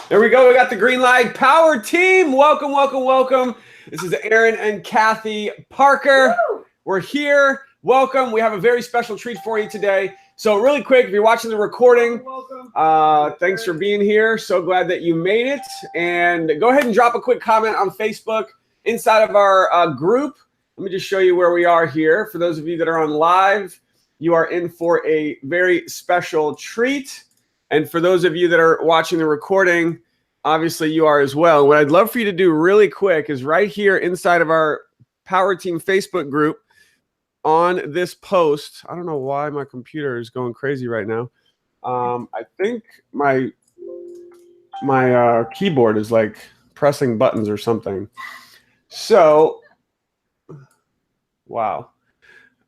There we go. We got the green light. Power team. Welcome, welcome, welcome. This is Aaron and Kathy Parker. Woo! We're here. Welcome. We have a very special treat for you today. So really quick, if you're watching the recording, thanks for being here. So glad that you made it. And go ahead and drop a quick comment on Facebook inside of our group. Let me just show you where we are here. For those of you that are on live, you are in for a very special treat. And for those of you that are watching the recording, obviously you are as well. What I'd love for you to do really quick is right here inside of our Power Team Facebook group on this post. I don't know why my computer is going crazy right now. I think my keyboard is like pressing buttons or something. So, wow.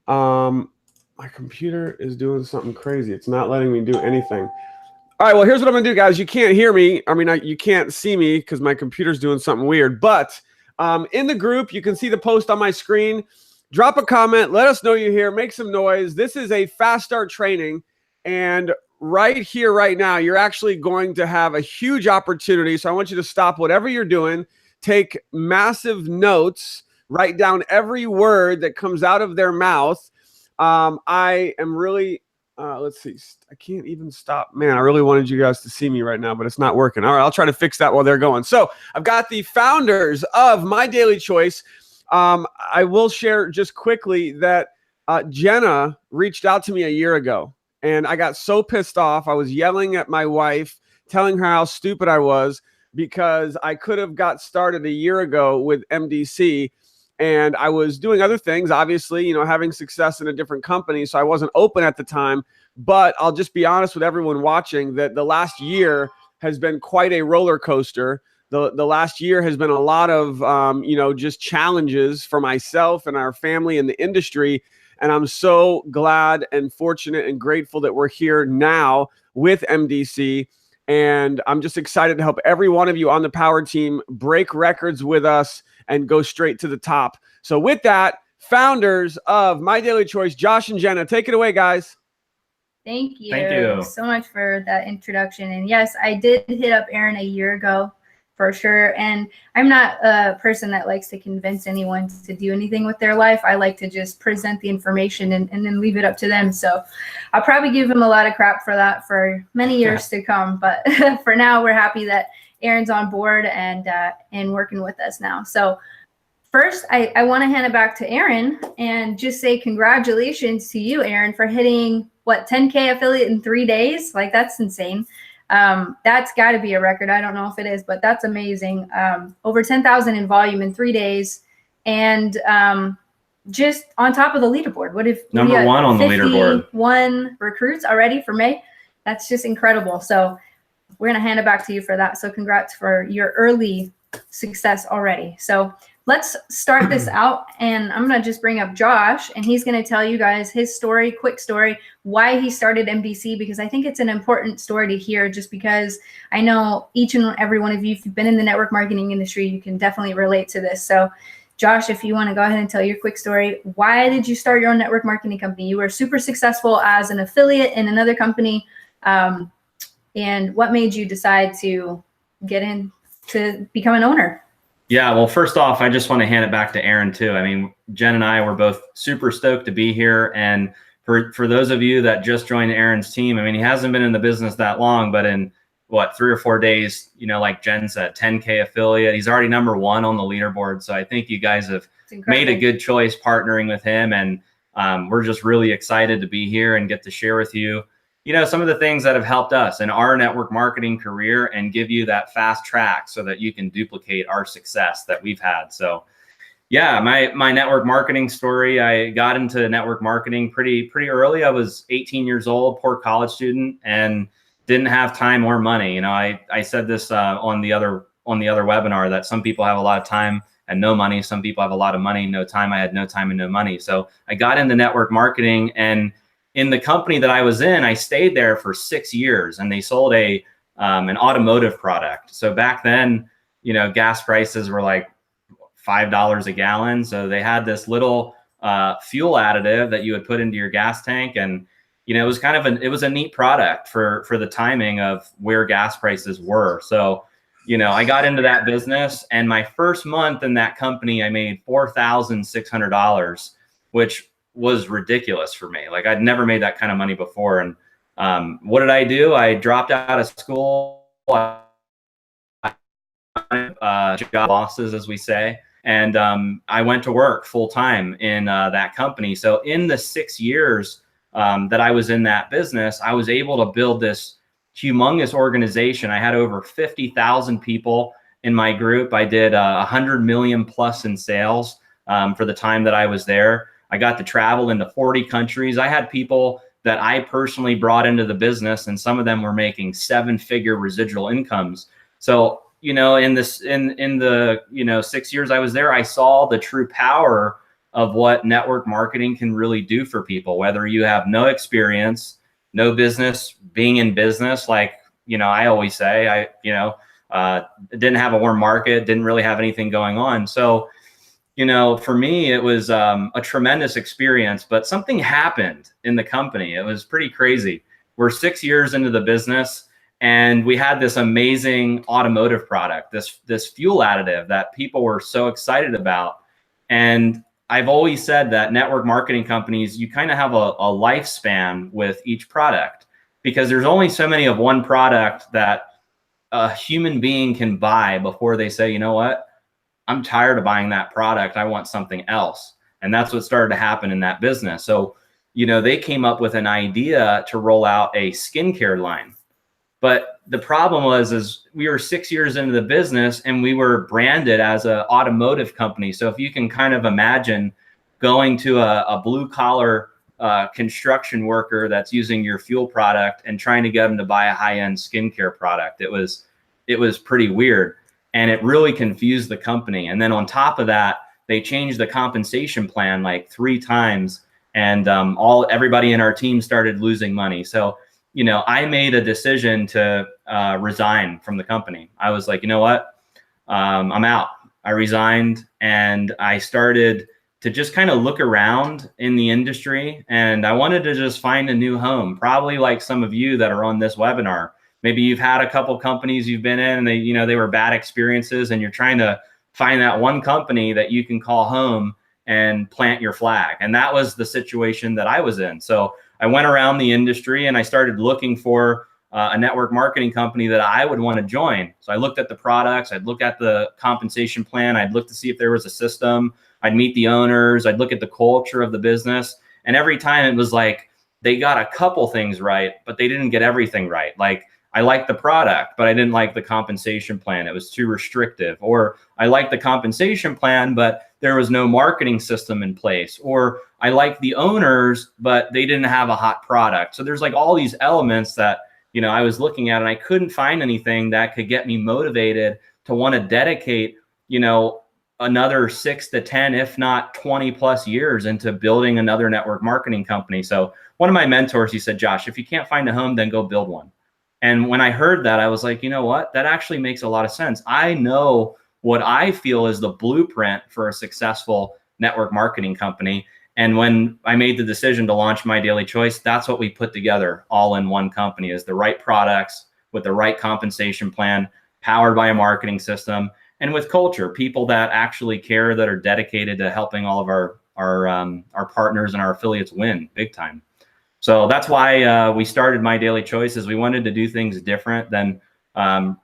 My computer is doing something crazy. It's not letting me do anything. All right, well, here's what I'm going to do, guys. You can't hear me. I mean, you can't see me because my computer's doing something weird. But in the group, you can see the post on my screen. Drop a comment. Let us know you're here. Make some noise. This is a fast start training. And right here, right now, you're actually going to have a huge opportunity. So I want you to stop whatever you're doing. Take massive notes. Write down every word that comes out of their mouth. I am really... let's see. I can't even stop. Man, I really wanted you guys to see me right now, but it's not working. All right, I'll try to fix that while they're going. So I've got the founders of My Daily Choice. I will share just quickly that Jenna reached out to me a year ago, and I got so pissed off. I was yelling at my wife, telling her how stupid I was because I could have got started a year ago with MDC. And I was doing other things, obviously, you know, having success in a different company. So I wasn't open at the time. But I'll just be honest with everyone watching that the last year has been quite a roller coaster. The last year has been a lot of, just challenges for myself and our family and the industry. And I'm so glad and fortunate and grateful that we're here now with MDC. And I'm just excited to help every one of you on the Power Team break records with us and go straight to the top. So with that, founders of My Daily Choice, Josh and Jenna, take it away, guys. Thank you. Thank you so much for that introduction. And yes, I did hit up Aaron a year ago for sure. And I'm not a person that likes to convince anyone to do anything with their life. I like to just present the information and then leave it up to them. So I'll probably give him a lot of crap for that for many years to come. But for now, we're happy that Aaron's on board and working with us now. So first, I want to hand it back to Aaron and just say congratulations to you, Aaron, for hitting, 10K affiliate in 3 days? Like, that's insane. That's got to be a record. I don't know if it is, but that's amazing. Over 10,000 in volume in 3 days. And just on top of the leaderboard. What if number one on the leaderboard? 51 recruits already for May. That's just incredible. So we're going to hand it back to you for that. So congrats for your early success already. So let's start this out. And I'm going to just bring up Josh, and he's going to tell you guys his story, quick story, why he started MDC, because I think it's an important story to hear, just because I know each and every one of you, if you've been in the network marketing industry, you can definitely relate to this. So Josh, if you want to go ahead and tell your quick story, why did you start your own network marketing company? You were super successful as an affiliate in another company. And what made you decide to get in to become an owner? Yeah, well, first off, I just want to hand it back to Aaron too. I mean, Jen and I were both super stoked to be here. And for those of you that just joined Aaron's team, I mean, he hasn't been in the business that long, but in 3 or 4 days, like Jen said, 10K affiliate, he's already number one on the leaderboard. So I think you guys have made a good choice partnering with him. And we're just really excited to be here and get to share with you, some of the things that have helped us in our network marketing career and give you that fast track so that you can duplicate our success that we've had. So yeah, my network marketing story, I got into network marketing pretty early. I was 18 years old, poor college student, and didn't have time or money. I said this on the other webinar that some people have a lot of time and no money. Some people have a lot of money, no time. I had no time and no money. So I got into network marketing, and in the company that I was in, I stayed there for 6 years, and they sold an automotive product. So back then, gas prices were like $5 a gallon. So they had this little fuel additive that you would put into your gas tank, and it was kind of it was a neat product for the timing of where gas prices were. So, I got into that business, and my first month in that company, I made $4,600, which was ridiculous for me. Like, I'd never made that kind of money before. And what did I do? I dropped out of school, job losses, as we say. And I went to work full time in that company. So in the 6 years that I was in that business, I was able to build this humongous organization. I had over 50,000 people in my group. I did 100 million plus in sales for the time that I was there. I got to travel into 40 countries. I had people that I personally brought into the business, and some of them were making 7-figure residual incomes. So, in the 6 years I was there, I saw the true power of what network marketing can really do for people, whether you have no experience, no business being in business. Like, I always say, I didn't have a warm market, didn't really have anything going on. So, for me, it was a tremendous experience, but something happened in the company. It was pretty crazy. We're 6 years into the business, and we had this amazing automotive product, this fuel additive that people were so excited about. And I've always said that network marketing companies, you kind of have a lifespan with each product, because there's only so many of one product that a human being can buy before they say, you know what, I'm tired of buying that product. I want something else. And that's what started to happen in that business. So, they came up with an idea to roll out a skincare line. But the problem is we were 6 years into the business, and we were branded as an automotive company. So if you can kind of imagine going to a blue collar construction worker that's using your fuel product and trying to get them to buy a high-end skincare product, it was pretty weird, and it really confused the company. And then on top of that, they changed the compensation plan like 3 times, and everybody in our team started losing money. So I made a decision to resign from the company. I was like, you know what? I'm out. I resigned, and I started to just kind of look around in the industry, and I wanted to just find a new home, probably like some of you that are on this webinar. Maybe you've had a couple companies you've been in, and they were bad experiences, and you're trying to find that one company that you can call home and plant your flag. And that was the situation that I was in. So I went around the industry, and I started looking for a network marketing company that I would want to join. So I looked at the products, I'd look at the compensation plan, I'd look to see if there was a system, I'd meet the owners, I'd look at the culture of the business. And every time it was like, they got a couple things right, but they didn't get everything right. Like, I liked the product, but I didn't like the compensation plan. It was too restrictive. Or I liked the compensation plan, but there was no marketing system in place. Or I liked the owners, but they didn't have a hot product. So there's like all these elements that, I was looking at, and I couldn't find anything that could get me motivated to want to dedicate, another 6 to 10, if not 20 plus years into building another network marketing company. So one of my mentors, he said, Josh, if you can't find a home, then go build one. And when I heard that, I was like, you know what? That actually makes a lot of sense. I know what I feel is the blueprint for a successful network marketing company. And when I made the decision to launch My Daily Choice, that's what we put together all in one company, is the right products with the right compensation plan, powered by a marketing system, and with culture, people that actually care, that are dedicated to helping all of our partners and our affiliates win big time. So that's why we started My Daily Choice, is we wanted to do things different than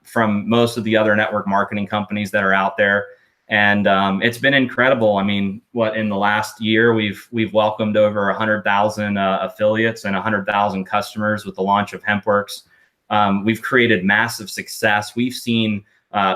from most of the other network marketing companies that are out there. And it's been incredible. I mean, in the last year, we've welcomed over 100,000 affiliates and 100,000 customers with the launch of HempWorks. We've created massive success. We've seen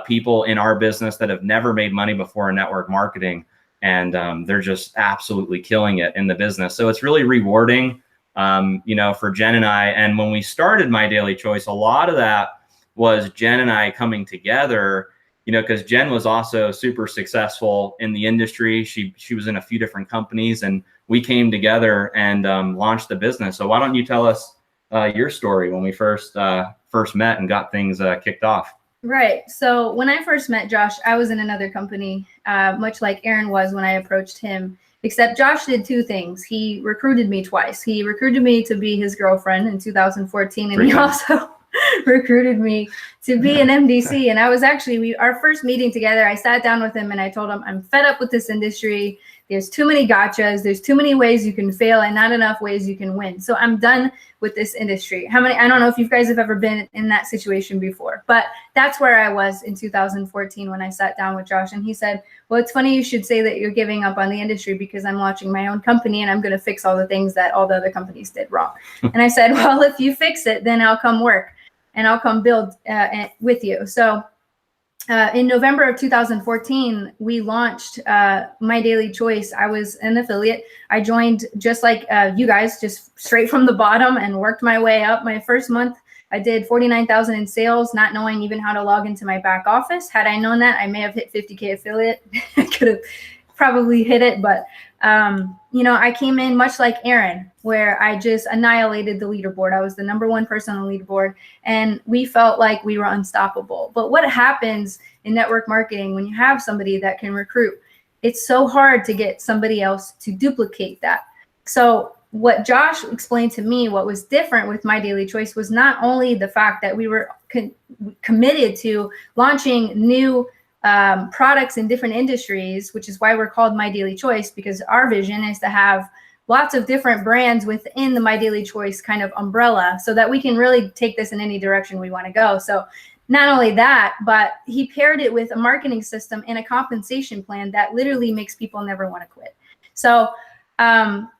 people in our business that have never made money before in network marketing, and they're just absolutely killing it in the business. So it's really rewarding, for Jen and I. And when we started My Daily Choice, a lot of that was Jen and I coming together, because Jen was also super successful in the industry. She was in a few different companies, and we came together and launched the business. So why don't you tell us your story when we first met and got things kicked off? Right. So when I first met Josh, I was in another company, much like Aaron was when I approached him. Except Josh did two things. He recruited me twice. He recruited me to be his girlfriend in 2014, and he also recruited me to be an MDC. And I was actually, our first meeting together, I sat down with him and I told him, I'm fed up with this industry. There's too many gotchas. There's too many ways you can fail and not enough ways you can win. So I'm done with this industry. I don't know if you guys have ever been in that situation before, but that's where I was in 2014 when I sat down with Josh. And he said, well, it's funny you should say that you're giving up on the industry because I'm launching my own company and I'm going to fix all the things that all the other companies did wrong. And I said, well, if you fix it, then I'll come work and I'll come build with you. So in November of 2014, we launched My Daily Choice. I was an affiliate. I joined just like you guys, just straight from the bottom and worked my way up. My first month, I did 49,000 in sales, not knowing even how to log into my back office. Had I known that, I may have hit 50K affiliate. I could have probably hit it, but I came in much like Aaron, where I just annihilated the leaderboard. I was the #1 person on the leaderboard, and we felt like we were unstoppable. But what happens in network marketing when you have somebody that can recruit? It's so hard to get somebody else to duplicate that. So what Josh explained to me, what was different with My Daily Choice was not only the fact that we were committed to launching new products in different industries, which is why we're called My Daily Choice, because our vision is to have lots of different brands within the My Daily Choice kind of umbrella so that we can really take this in any direction we want to go. So not only that, but he paired it with a marketing system and a compensation plan that literally makes people never want to quit. So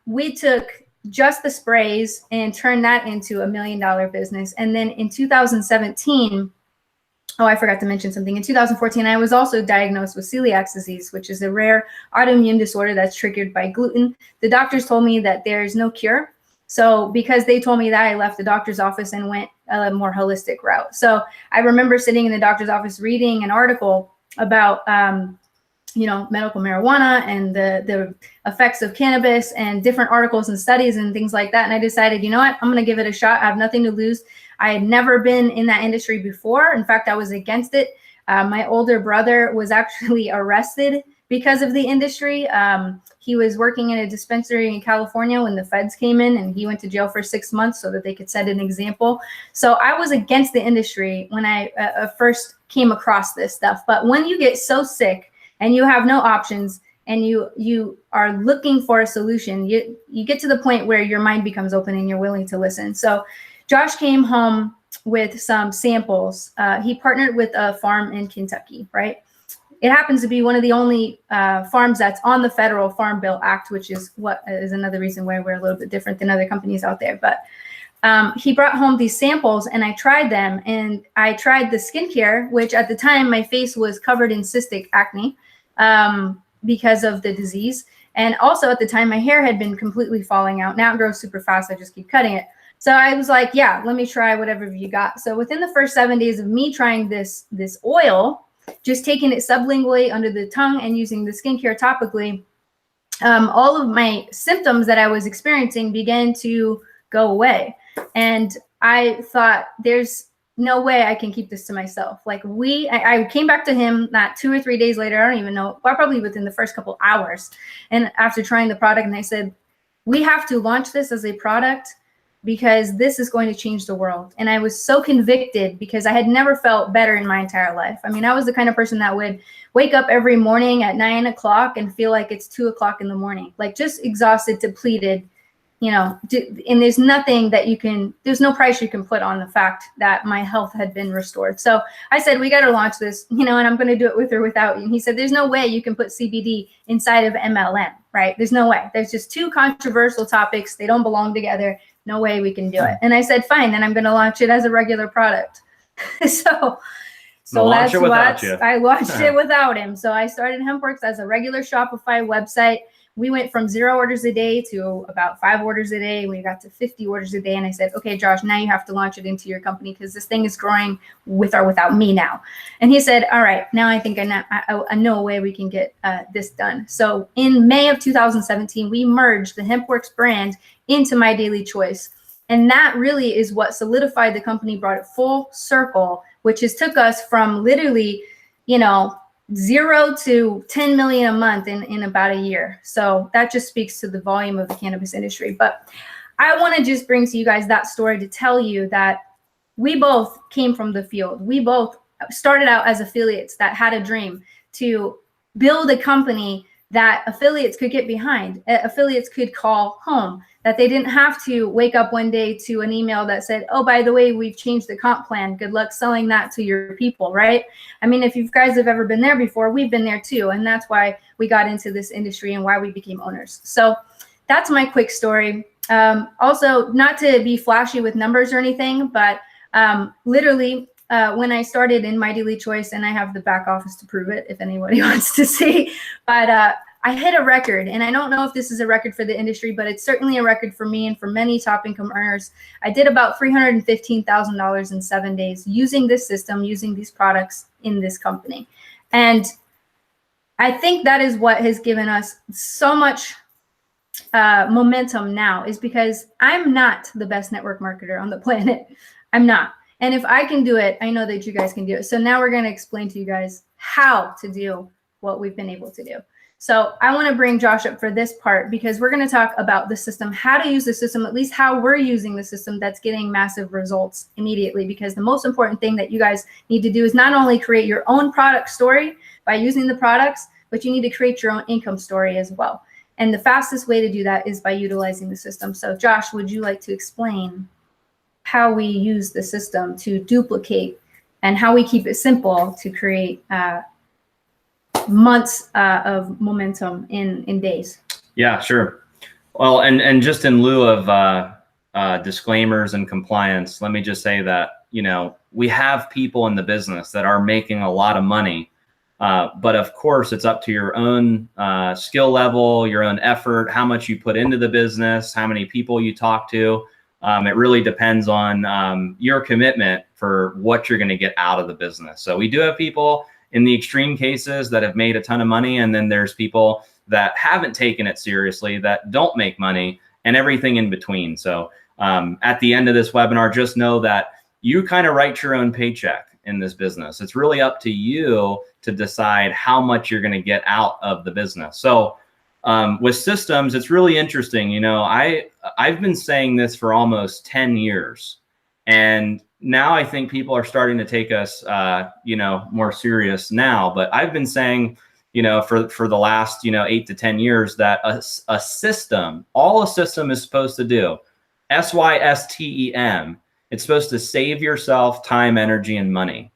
we took just the sprays and turned that into $1 million business. And then in 2017, oh, I forgot to mention something. In 2014, I was also diagnosed with celiac disease, which is a rare autoimmune disorder that's triggered by gluten. The doctors told me that there's no cure. So because they told me that, I left the doctor's office and went a more holistic route. So I remember sitting in the doctor's office reading an article about medical marijuana and the effects of cannabis and different articles and studies and things like that. And I decided, you know what, I'm going to give it a shot. I have nothing to lose. I had never been in that industry before. In fact, I was against it. My older brother was actually arrested because of the industry. He was working in a dispensary in California when the feds came in, and he went to jail for 6 months so that they could set an example. So I was against the industry when I first came across this stuff. But when you get so sick and you have no options and you are looking for a solution, you get to the point where your mind becomes open and you're willing to listen. So Josh came home with some samples. He partnered with a farm in Kentucky, right? It happens to be one of the only farms that's on the Federal Farm Bill Act, which is what is another reason why we're a little bit different than other companies out there. But he brought home these samples and I tried them, and I tried the skincare, which at the time my face was covered in cystic acne because of the disease. And also at the time my hair had been completely falling out. Now it grows super fast. I just keep cutting it. So I was like, yeah, let me try whatever you got. So within the first 7 days of me trying this oil, just taking it sublingually under the tongue and using the skincare topically, all of my symptoms that I was experiencing began to go away. And I thought, there's no way I can keep this to myself. Like I came back to him not 2 or 3 days later, I don't even know, probably within the first couple hours. And after trying the product, and I said, we have to launch this as a product because this is going to change the world. And I was so convicted because I had never felt better in my entire life. I mean, I was the kind of person that would wake up every morning at 9 o'clock and feel like it's 2 o'clock in the morning, like just exhausted, depleted, and there's nothing that there's no price you can put on the fact that my health had been restored. So I said, we got to launch this, and I'm going to do it with or without you. And he said, there's no way you can put CBD inside of MLM, right? There's no way. There's just two controversial topics. They don't belong together. No way we can do it. And I said, fine, then I'm going to launch it as a regular product. so that's what I launched it without him. So I started HempWorks as a regular Shopify website. We went from 0 orders a day to about 5 orders a day. We got to 50 orders a day. And I said, okay, Josh, now you have to launch it into your company because this thing is growing with or without me now. And he said, all right, now I think I know a way we can get this done. So in May of 2017, we merged the HempWorks brand into My Daily Choice. And that really is what solidified the company, brought it full circle, which took us from literally, 0 to 10 million a month in about a year. So that just speaks to the volume of the cannabis industry. But I want to just bring to you guys that story to tell you that we both came from the field. We both started out as affiliates that had a dream to build a company that affiliates could get behind, affiliates could call home, that they didn't have to wake up one day to an email that said, oh, by the way, we've changed the comp plan. Good luck selling that to your people, right? I mean, if you guys have ever been there before, we've been there too. And that's why we got into this industry and why we became owners. So that's my quick story. Also, not to be flashy with numbers or anything, but literally, when I started in My Daily Choice, and I have the back office to prove it if anybody wants to see, but I hit a record, and I don't know if this is a record for the industry, but it's certainly a record for me and for many top income earners. I did about $315,000 in 7 days using this system, using these products in this company. And I think that is what has given us so much momentum now, is because I'm not the best network marketer on the planet. I'm not. And if I can do it, I know that you guys can do it. So now we're going to explain to you guys how to do what we've been able to do. So I want to bring Josh up for this part, because we're going to talk about the system, how to use the system, at least how we're using the system that's getting massive results immediately. Because the most important thing that you guys need to do is not only create your own product story by using the products, but you need to create your own income story as well. And the fastest way to do that is by utilizing the system. So Josh, would you like to explain how we use the system to duplicate and how we keep it simple to create months of momentum in days? Yeah, sure. Well, and just in lieu of disclaimers and compliance, let me just say that, you know, we have people in the business that are making a lot of money. But of course, it's up to your own skill level, your own effort, how much you put into the business, how many people you talk to. It really depends on your commitment for what you're going to get out of the business. So we do have people in the extreme cases that have made a ton of money. And then there's people that haven't taken it seriously, that don't make money, and everything in between. So at the end of this webinar, just know that you kind of write your own paycheck in this business. It's really up to you to decide how much you're going to get out of the business. So with systems, it's really interesting. You know, I've been saying this for almost 10 years, and now I think people are starting to take us, you know, more serious now. But I've been saying, you know, for the last, you know, 8 to 10 years that a system, all a system is supposed to do, SYSTEM, it's supposed to save yourself time, energy, and money.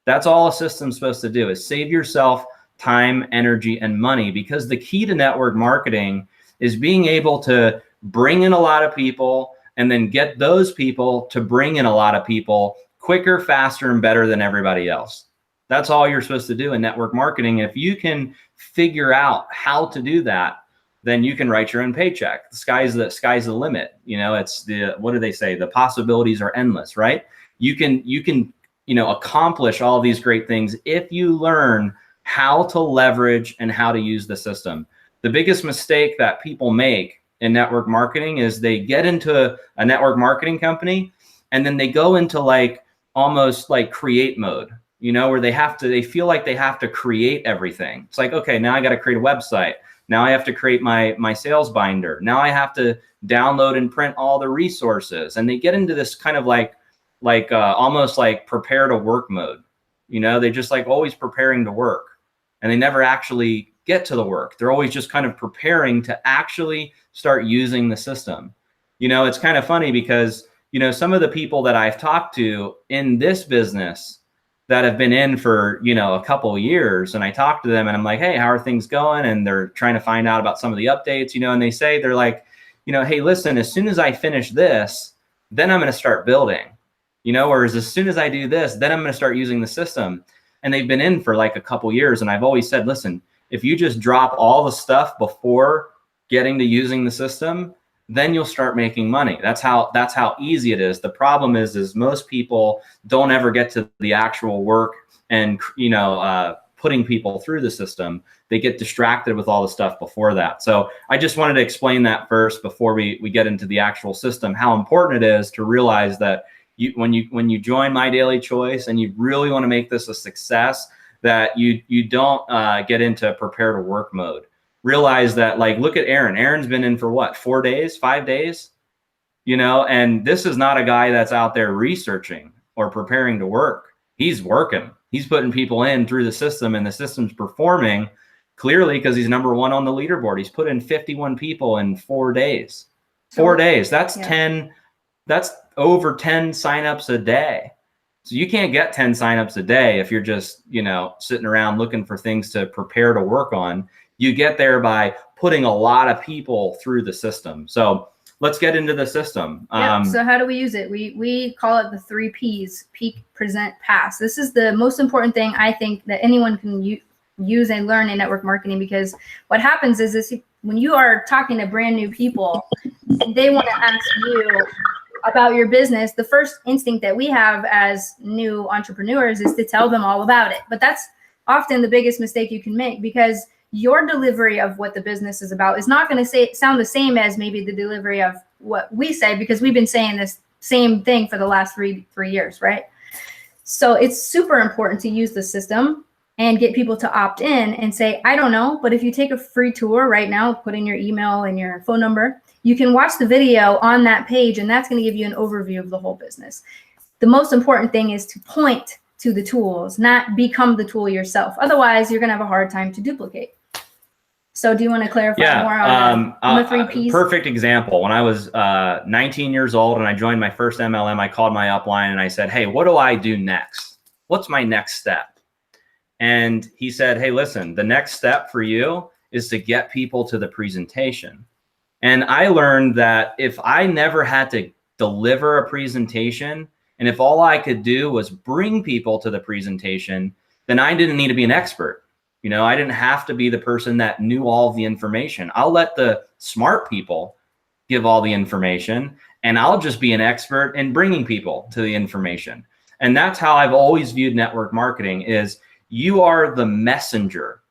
That's all a system's supposed to do, is save yourself time, energy, and money. Because the key to network marketing is being able to bring in a lot of people and then get those people to bring in a lot of people quicker, faster, and better than everybody else. That's all you're supposed to do in network marketing. If you can figure out how to do that, then you can write your own paycheck. The sky's the limit. You know, it's what do they say? The possibilities are endless, right? You can, you know, accomplish all these great things if you learn how to leverage and how to use the system. The biggest mistake that people make in network marketing is they get into a network marketing company and then they go into like almost like create mode, you know, where they feel like they have to create everything. It's like, okay, now I got to create a website. Now I have to create my sales binder. Now I have to download and print all the resources. And they get into this kind of like almost like prepare to work mode. You know, they just like always preparing to work, and they never actually get to the work. They're always just kind of preparing to actually start using the system. You know, it's kind of funny because, you know, some of the people that I've talked to in this business that have been in for, you know, a couple of years, and I talk to them and I'm like, hey, how are things going? And they're trying to find out about some of the updates, you know, and they say, they're like, you know, hey, listen, as soon as I finish this, then I'm going to start building, you know, whereas as soon as I do this, then I'm going to start using the system. And they've been in for like a couple years. And I've always said, listen, if you just drop all the stuff before getting to using the system, then you'll start making money. That's how easy it is. The problem is most people don't ever get to the actual work and, you know, putting people through the system. They get distracted with all the stuff before that. So I just wanted to explain that first before we get into the actual system, how important it is to realize that when you join My Daily Choice and you really want to make this a success, that you don't get into prepare to work mode. Realize that, like, look at Aaron. Aaron's been in for what, 4 days, 5 days? You know, and this is not a guy that's out there researching or preparing to work. He's working. He's putting people in through the system, and the system's performing clearly because he's #1 on the leaderboard. He's put in 51 people in 4 days. 4 days. That's 10. That's over 10 signups a day. So you can't get 10 signups a day if you're just, you know, sitting around looking for things to prepare to work on. You get there by putting a lot of people through the system. So let's get into the system. So how do we use it? We call it the 3 Ps: peak, present, pass. This is the most important thing I think that anyone can use and learn in network marketing, because what happens is this: when you are talking to brand new people and they want to ask you about your business, the first instinct that we have as new entrepreneurs is to tell them all about it. But that's often the biggest mistake you can make, because your delivery of what the business is about is not going to sound the same as maybe the delivery of what we say, because we've been saying this same thing for the last three years, right? So it's super important to use the system and get people to opt in and say, I don't know, but if you take a free tour right now, put in your email and your phone number, you can watch the video on that page, and that's going to give you an overview of the whole business. The most important thing is to point to the tools, not become the tool yourself. Otherwise, you're going to have a hard time to duplicate. So do you want to clarify more on the 3 Ps? Perfect example. When I was 19 years old and I joined my first MLM, I called my upline and I said, hey, what do I do next? What's my next step? And he said, hey, listen, the next step for you is to get people to the presentation. And I learned that if I never had to deliver a presentation, and if all I could do was bring people to the presentation, then I didn't need to be an expert. You know, I didn't have to be the person that knew all of the information. I'll let the smart people give all the information, and I'll just be an expert in bringing people to the information. And that's how I've always viewed network marketing: is you are the messenger.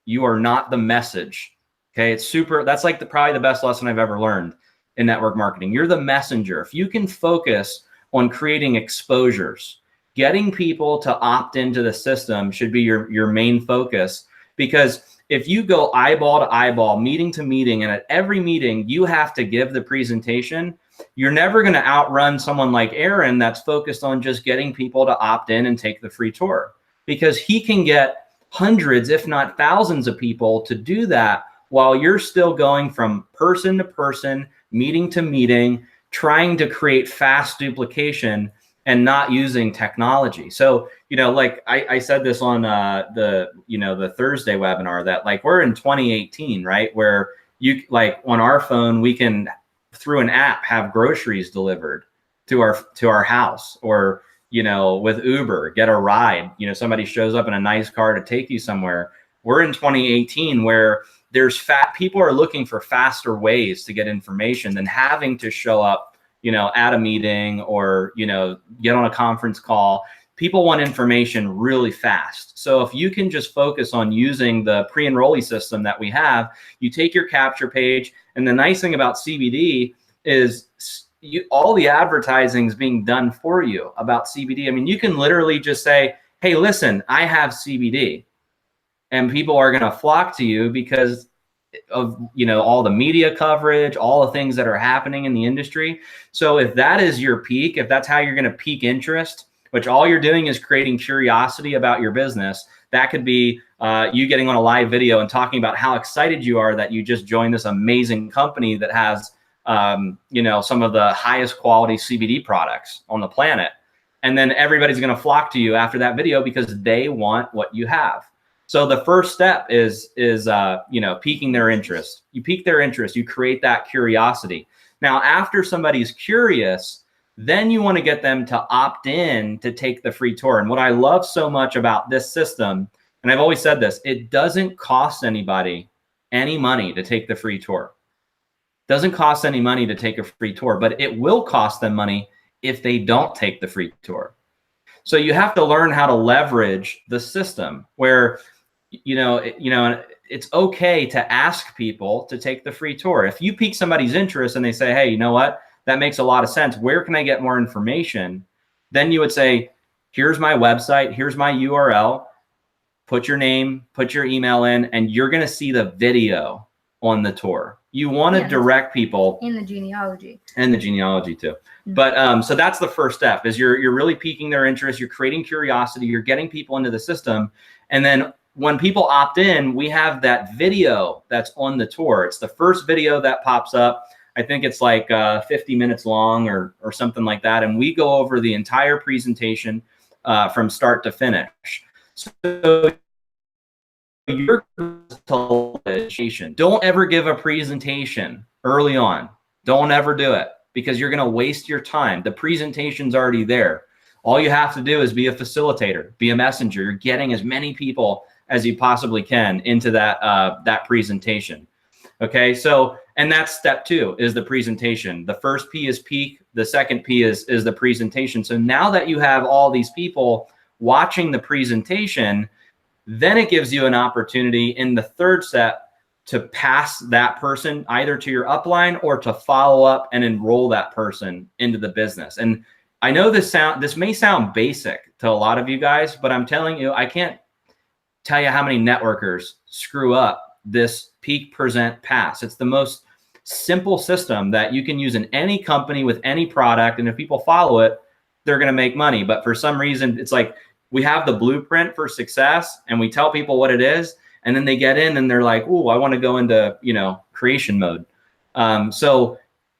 You are not the message. Okay, it's super. That's like probably the best lesson I've ever learned in network marketing. You're the messenger. If you can focus on creating exposures, getting people to opt into the system should be your main focus. Because if you go eyeball to eyeball, meeting to meeting, and at every meeting you have to give the presentation, you're never going to outrun someone like Aaron that's focused on just getting people to opt in and take the free tour, because he can get hundreds, if not thousands of people to do that while you're still going from person to person, meeting to meeting, trying to create fast duplication and not using technology. So, you know, like I said this on the Thursday webinar, that like we're in 2018, right? Where you, like, on our phone, we can through an app have groceries delivered to our house, or, you know, with Uber, get a ride. You know, somebody shows up in a nice car to take you somewhere. We're in 2018 where people are looking for faster ways to get information than having to show up, you know, at a meeting or, you know, get on a conference call. People want information really fast. So if you can just focus on using the pre-enrollee system that we have, you take your capture page. And the nice thing about CBD is all the advertising is being done for you about CBD. I mean, you can literally just say, hey, listen, I have CBD. And people are going to flock to you because of, you know, all the media coverage, all the things that are happening in the industry. So if that is your peak, if that's how you're going to peak interest, which all you're doing is creating curiosity about your business, that could be you getting on a live video and talking about how excited you are that you just joined this amazing company that has, you know, some of the highest quality CBD products on the planet. And then everybody's going to flock to you after that video because they want what you have. So the first step is you know, piquing their interest. You pique their interest, you create that curiosity. Now, after somebody's curious, then you want to get them to opt in to take the free tour. And what I love so much about this system, and I've always said this, it doesn't cost anybody any money to take the free tour. It doesn't cost any money to take a free tour, but it will cost them money if they don't take the free tour. So you have to learn how to leverage the system where, you know, it's okay to ask people to take the free tour. If you pique somebody's interest and they say, hey, you know what, that makes a lot of sense. Where can I get more information? Then you would say, here's my website. Here's my URL. put your name, put your email in, and you're going to see the video on the tour. You want to direct people in the genealogy and the genealogy too. But so that's the first step, is you're really piquing their interest. You're creating curiosity. You're getting people into the system. And then when people opt in, we have that video that's on the tour. It's the first video that pops up. I think it's like 50 minutes long or something like that. And we go over the entire presentation from start to finish. So your presentation, don't ever give a presentation early on. Don't ever do it, because you're going to waste your time. The presentation's already there. All you have to do is be a facilitator, be a messenger. You're getting as many people as you possibly can into that that presentation. Okay, so, and that's step 2, is the presentation. The first P is peak. The second P is the presentation. So now that you have all these people watching the presentation, then it gives you an opportunity in the third step to pass that person either to your upline or to follow up and enroll that person into the business. And I know this may sound basic to a lot of you guys, but I'm telling you, I can't tell you how many networkers screw up this peak, present, pass. It's the most simple system that you can use in any company with any product. And if people follow it, they're going to make money. But for some reason, it's like we have the blueprint for success and we tell people what it is. And then they get in and they're like, oh, I want to go into, creation mode. So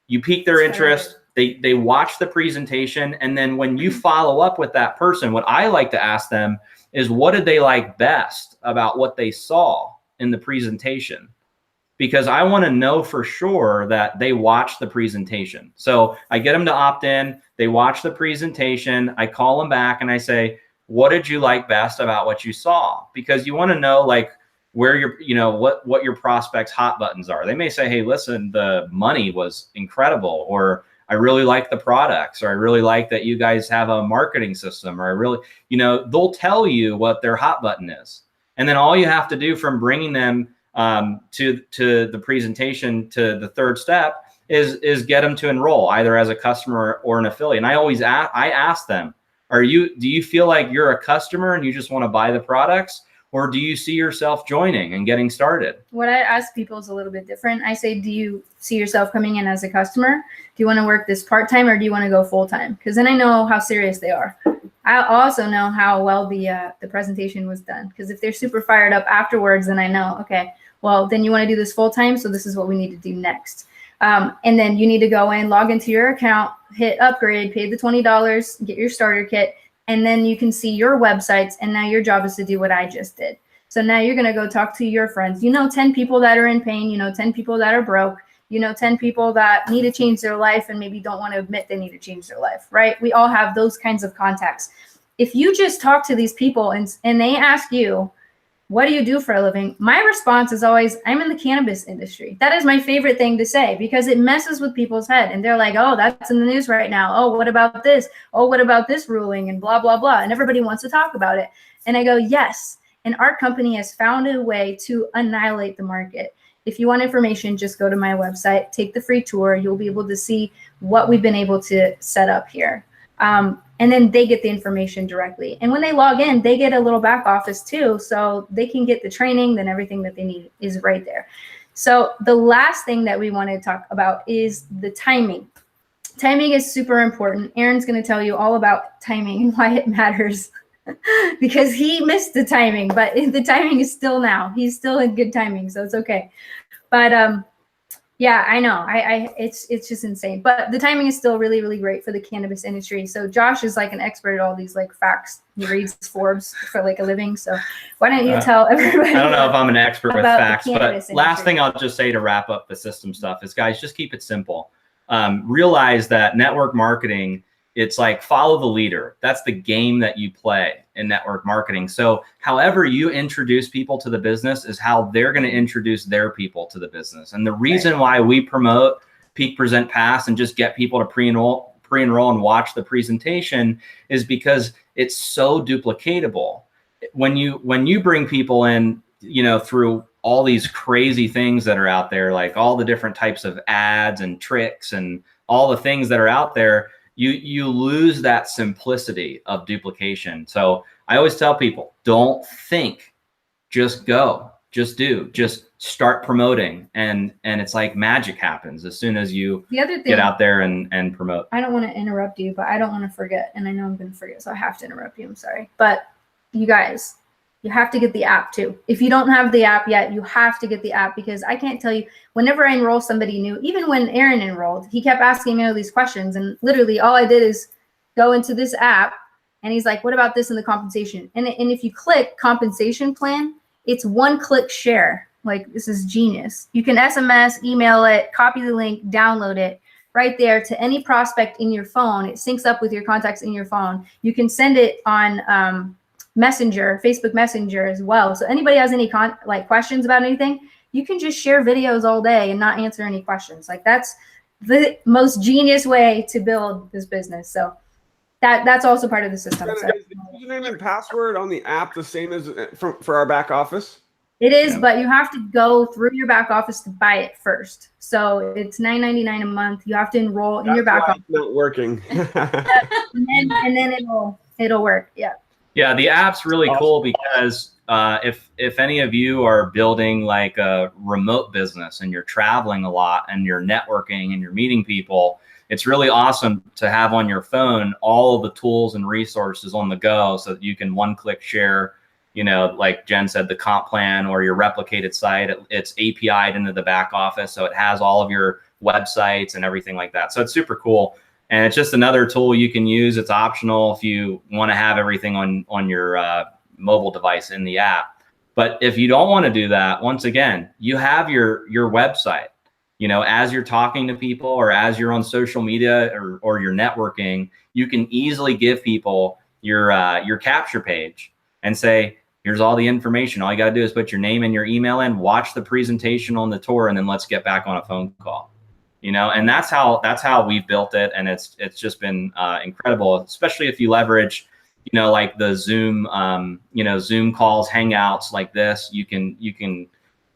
you pique their interest. They watch the presentation. And then when you follow up with that person, what I like to ask them is, what did they like best about what they saw in the presentation? Because I want to know for sure that they watched the presentation. So I get them to opt in. They watch the presentation. I call them back and I say, what did you like best about what you saw? Because you want to know, like, where your, what your prospects' hot buttons are. They may say, hey, listen, the money was incredible, or I really like the products, or I really like that you guys have a marketing system, or I really, they'll tell you what their hot button is. And then all you have to do from bringing them to the presentation to the third step is get them to enroll either as a customer or an affiliate. And I always ask them, do you feel like you're a customer and you just want to buy the products? Or do you see yourself joining and getting started? What I ask people is a little bit different. I say, do you see yourself coming in as a customer? Do you want to work this part-time, or do you want to go full-time? Because then I know how serious they are. I also know how well the presentation was done. Because if they're super fired up afterwards, then I know, okay, well, then you want to do this full-time, so this is what we need to do next. And then you need to go in, log into your account, hit upgrade, pay the $20, get your starter kit, and then you can see your websites, and now your job is to do what I just did. So now you're going to go talk to your friends. 10 people that are in pain, 10 people that are broke, 10 people that need to change their life and maybe don't want to admit they need to change their life, right? We all have those kinds of contacts. If you just talk to these people and they ask you, what do you do for a living? My response is always, I'm in the cannabis industry. That is my favorite thing to say, because it messes with people's head. And they're like, oh, that's in the news right now. Oh, what about this? Oh, what about this ruling? And blah, blah, blah. And everybody wants to talk about it. And I go, yes. And our company has found a way to annihilate the market. If you want information, just go to my website, take the free tour. You'll be able to see what we've been able to set up here. And then they get the information directly. And when they log in, they get a little back office too. So they can get the training, then everything that they need is right there. So the last thing that we want to talk about is the timing. Timing is super important. Aaron's going to tell you all about timing and why it matters because he missed the timing, but the timing is still now. He's still in good timing, so it's okay. But yeah, I know. It's just insane. But the timing is still really, really great for the cannabis industry. So Josh is like an expert at all these like facts. He reads Forbes for like a living. So why don't you tell everybody? I don't know if I'm an expert with facts, but last thing I'll just say to wrap up the system stuff is, guys, just keep it simple. Realize that network marketing, it's like follow the leader. That's the game that you play in network marketing. So however you introduce people to the business is how they're going to introduce their people to the business. And the reason why we promote Peak, Present, Pass and just get people to pre-enroll and watch the presentation is because it's so duplicatable. When you bring people in, through all these crazy things that are out there, like all the different types of ads and tricks and all the things that are out there, you lose that simplicity of duplication. So I always tell people, don't think just go, just do, just start promoting. And it's like magic happens as soon as you The other thing, get out there and promote. I don't want to interrupt you, but I don't want to forget. And I know I'm going to forget, so I have to interrupt you. I'm sorry. But you guys, you have to get the app too. If you don't have the app yet, you have to get the app, because I can't tell you, whenever I enroll somebody new, even when Aaron enrolled, he kept asking me all these questions. And literally all I did is go into this app and he's like, what about this in the compensation? And if you click compensation plan, it's one-click share. Like, this is genius. You can SMS, email it, copy the link, download it right there to any prospect in your phone. It syncs up with your contacts in your phone. You can send it on Messenger, Facebook Messenger as well. So anybody has any questions about anything, you can just share videos all day and not answer any questions. Like, that's the most genius way to build this business. So that's also part of the system. So. Is the username and password on the app the same as for our back office? It is, but you have to go through your back office to buy it first. So it's $9.99 a month. You have to enroll in your back office. It's not working. and then it'll work. Yeah. Yeah, the app's really cool because if any of you are building like a remote business and you're traveling a lot and you're networking and you're meeting people, it's really awesome to have on your phone all of the tools and resources on the go so that you can one-click share, you know, like Jen said, the comp plan or your replicated site. It's API'd into the back office, so it has all of your websites and everything like that. So it's super cool. And it's just another tool you can use. It's optional if you want to have everything on your mobile device in the app. But if you don't want to do that, once again, you have your website. You know, as you're talking to people or as you're on social media or you're networking, you can easily give people your capture page and say, here's all the information. All you got to do is put your name and your email in, watch the presentation on the tour, and then let's get back on a phone call. You know, and that's how we've built it, and it's just been incredible, especially if you leverage, you know, like the Zoom, Zoom calls, Hangouts like this. You can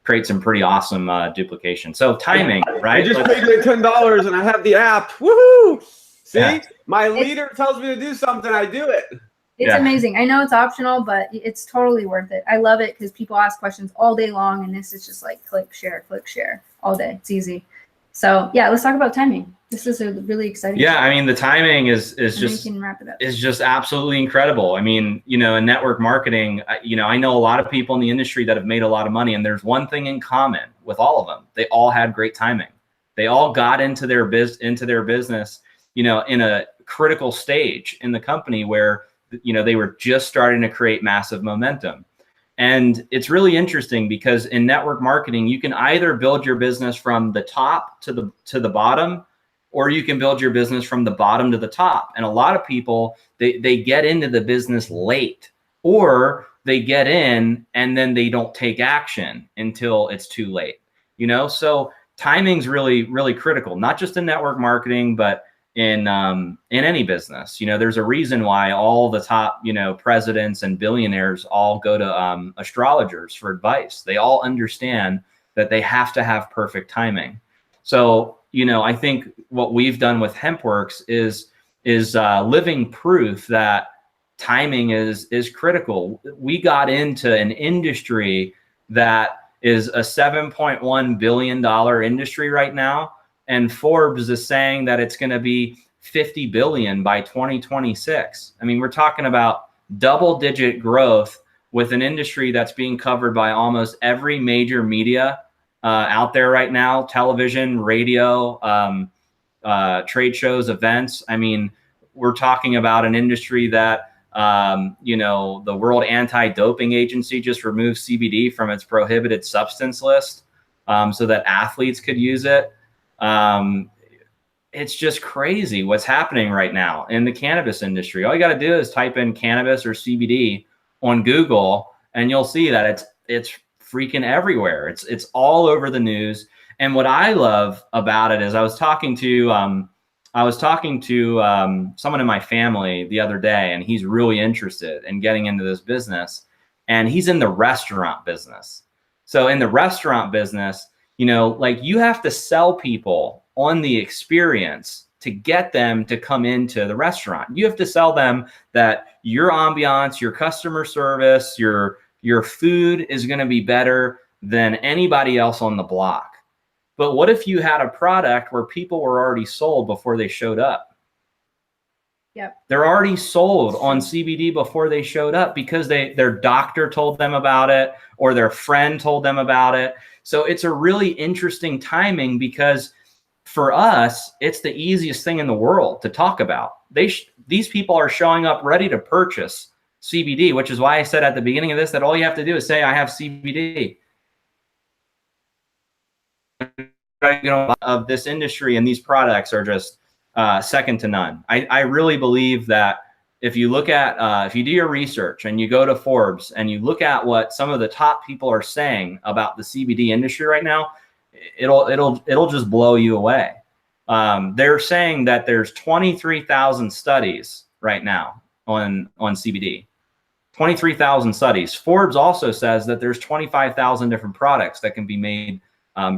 create some pretty awesome duplication. So timing, right? I just paid my $10 and I have the app. Woohoo! See, my leader tells me to do something, I do it. It's amazing. I know it's optional, but it's totally worth it. I love it because people ask questions all day long, and this is just like click share all day. It's easy. So yeah, let's talk about timing. This is a really exciting. Yeah, I mean, the timing is just absolutely incredible. I mean, you know, in network marketing, you know, I know a lot of people in the industry that have made a lot of money, and there's one thing in common with all of them: they all had great timing. They all got into their business, you know, in a critical stage in the company where, you know, they were just starting to create massive momentum. And it's really interesting because in network marketing, you can either build your business from the top to the bottom, or you can build your business from the bottom to the top. And a lot of people, they get into the business late, or they get in and then they don't take action until it's too late. You know, so timing's really, really critical, not just in network marketing, but in any business. You know, there's a reason why all the top, you know, presidents and billionaires all go to astrologers for advice. They all understand that they have to have perfect timing. So, you know, I think what we've done with HempWorks is living proof that timing is critical. We got into an industry that is a $7.1 billion industry right now. And Forbes is saying that it's going to be 50 billion by 2026. I mean, we're talking about double-digit growth with an industry that's being covered by almost every major media out there right now: television, radio, trade shows, events. I mean, we're talking about an industry that, you know, the World Anti-Doping Agency just removed CBD from its prohibited substance list so that athletes could use it. It's just crazy what's happening right now in the cannabis industry. All you got to do is type in cannabis or CBD on Google, and you'll see that it's freaking everywhere. It's all over the news. And what I love about it is I was talking to someone in my family the other day, and he's really interested in getting into this business, and he's in the restaurant business. So in the restaurant business, you know, like, you have to sell people on the experience to get them to come into the restaurant. You have to sell them that your ambiance, your customer service, your Your food is going to be better than anybody else on the block. But what if you had a product where people were already sold before they showed up? Yep. They're already sold on CBD before they showed up because their doctor told them about it or their friend told them about it. So it's a really interesting timing because for us, it's the easiest thing in the world to talk about. These people are showing up ready to purchase CBD, which is why I said at the beginning of this that all you have to do is say, I have CBD. Of this industry and these products are just second to none. I really believe that if you look at, if you do your research and you go to Forbes and you look at what some of the top people are saying about the CBD industry right now, it'll just blow you away. They're saying that there's 23,000 studies right now on CBD. 23,000 studies. Forbes also says that there's 25,000 different products that can be made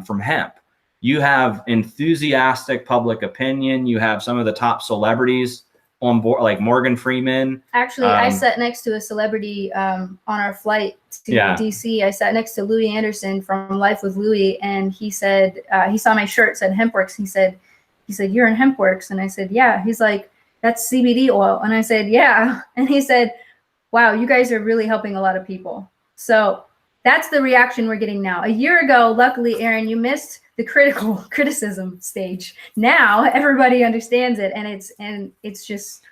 from hemp. You have enthusiastic public opinion. You have some of the top celebrities on board, like Morgan Freeman. Actually, I sat next to a celebrity on our flight to DC. I sat next to Louis Anderson from Life with Louis, and he said he saw my shirt said HempWorks. He said you're in HempWorks, and I said yeah. He's like, that's CBD oil, and I said yeah, and he said, wow, you guys are really helping a lot of people. So that's the reaction we're getting now. A year ago, luckily, Aaron, you missed the criticism stage. Now everybody understands it, and it's just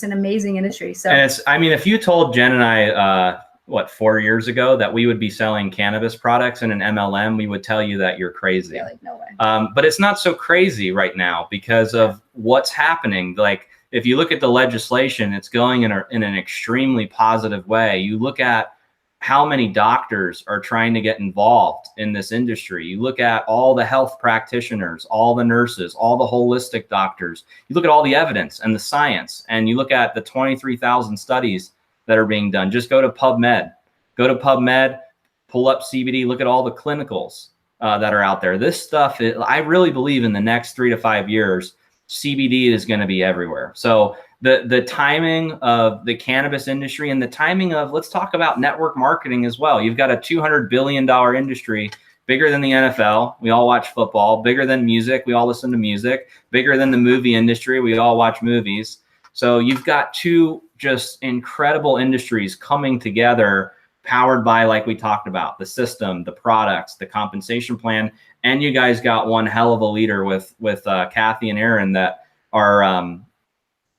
an amazing industry. So, and I mean, if you told Jen and I, 4 years ago that we would be selling cannabis products in an MLM, we would tell you that you're crazy. Yeah, like no way. But it's not so crazy right now because of what's happening. Like if you look at the legislation, it's going in an extremely positive way. You look at how many doctors are trying to get involved in this industry. You look at all the health practitioners, all the nurses, all the holistic doctors. You look at all the evidence and the science, and you look at the 23,000 studies that are being done. Just go to PubMed. Go to PubMed, pull up CBD, look at all the clinicals that are out there. This stuff, I really believe in the next 3 to 5 years, CBD is going to be everywhere. So the timing of the cannabis industry and the timing of, let's talk about network marketing as well. You've got a $200 billion industry, bigger than the NFL. We all watch football. Bigger than music. We all listen to music. Bigger than the movie industry. We all watch movies. So you've got two just incredible industries coming together, powered by, like we talked about, the system, the products, the compensation plan. And you guys got one hell of a leader with Kathy and Aaron that are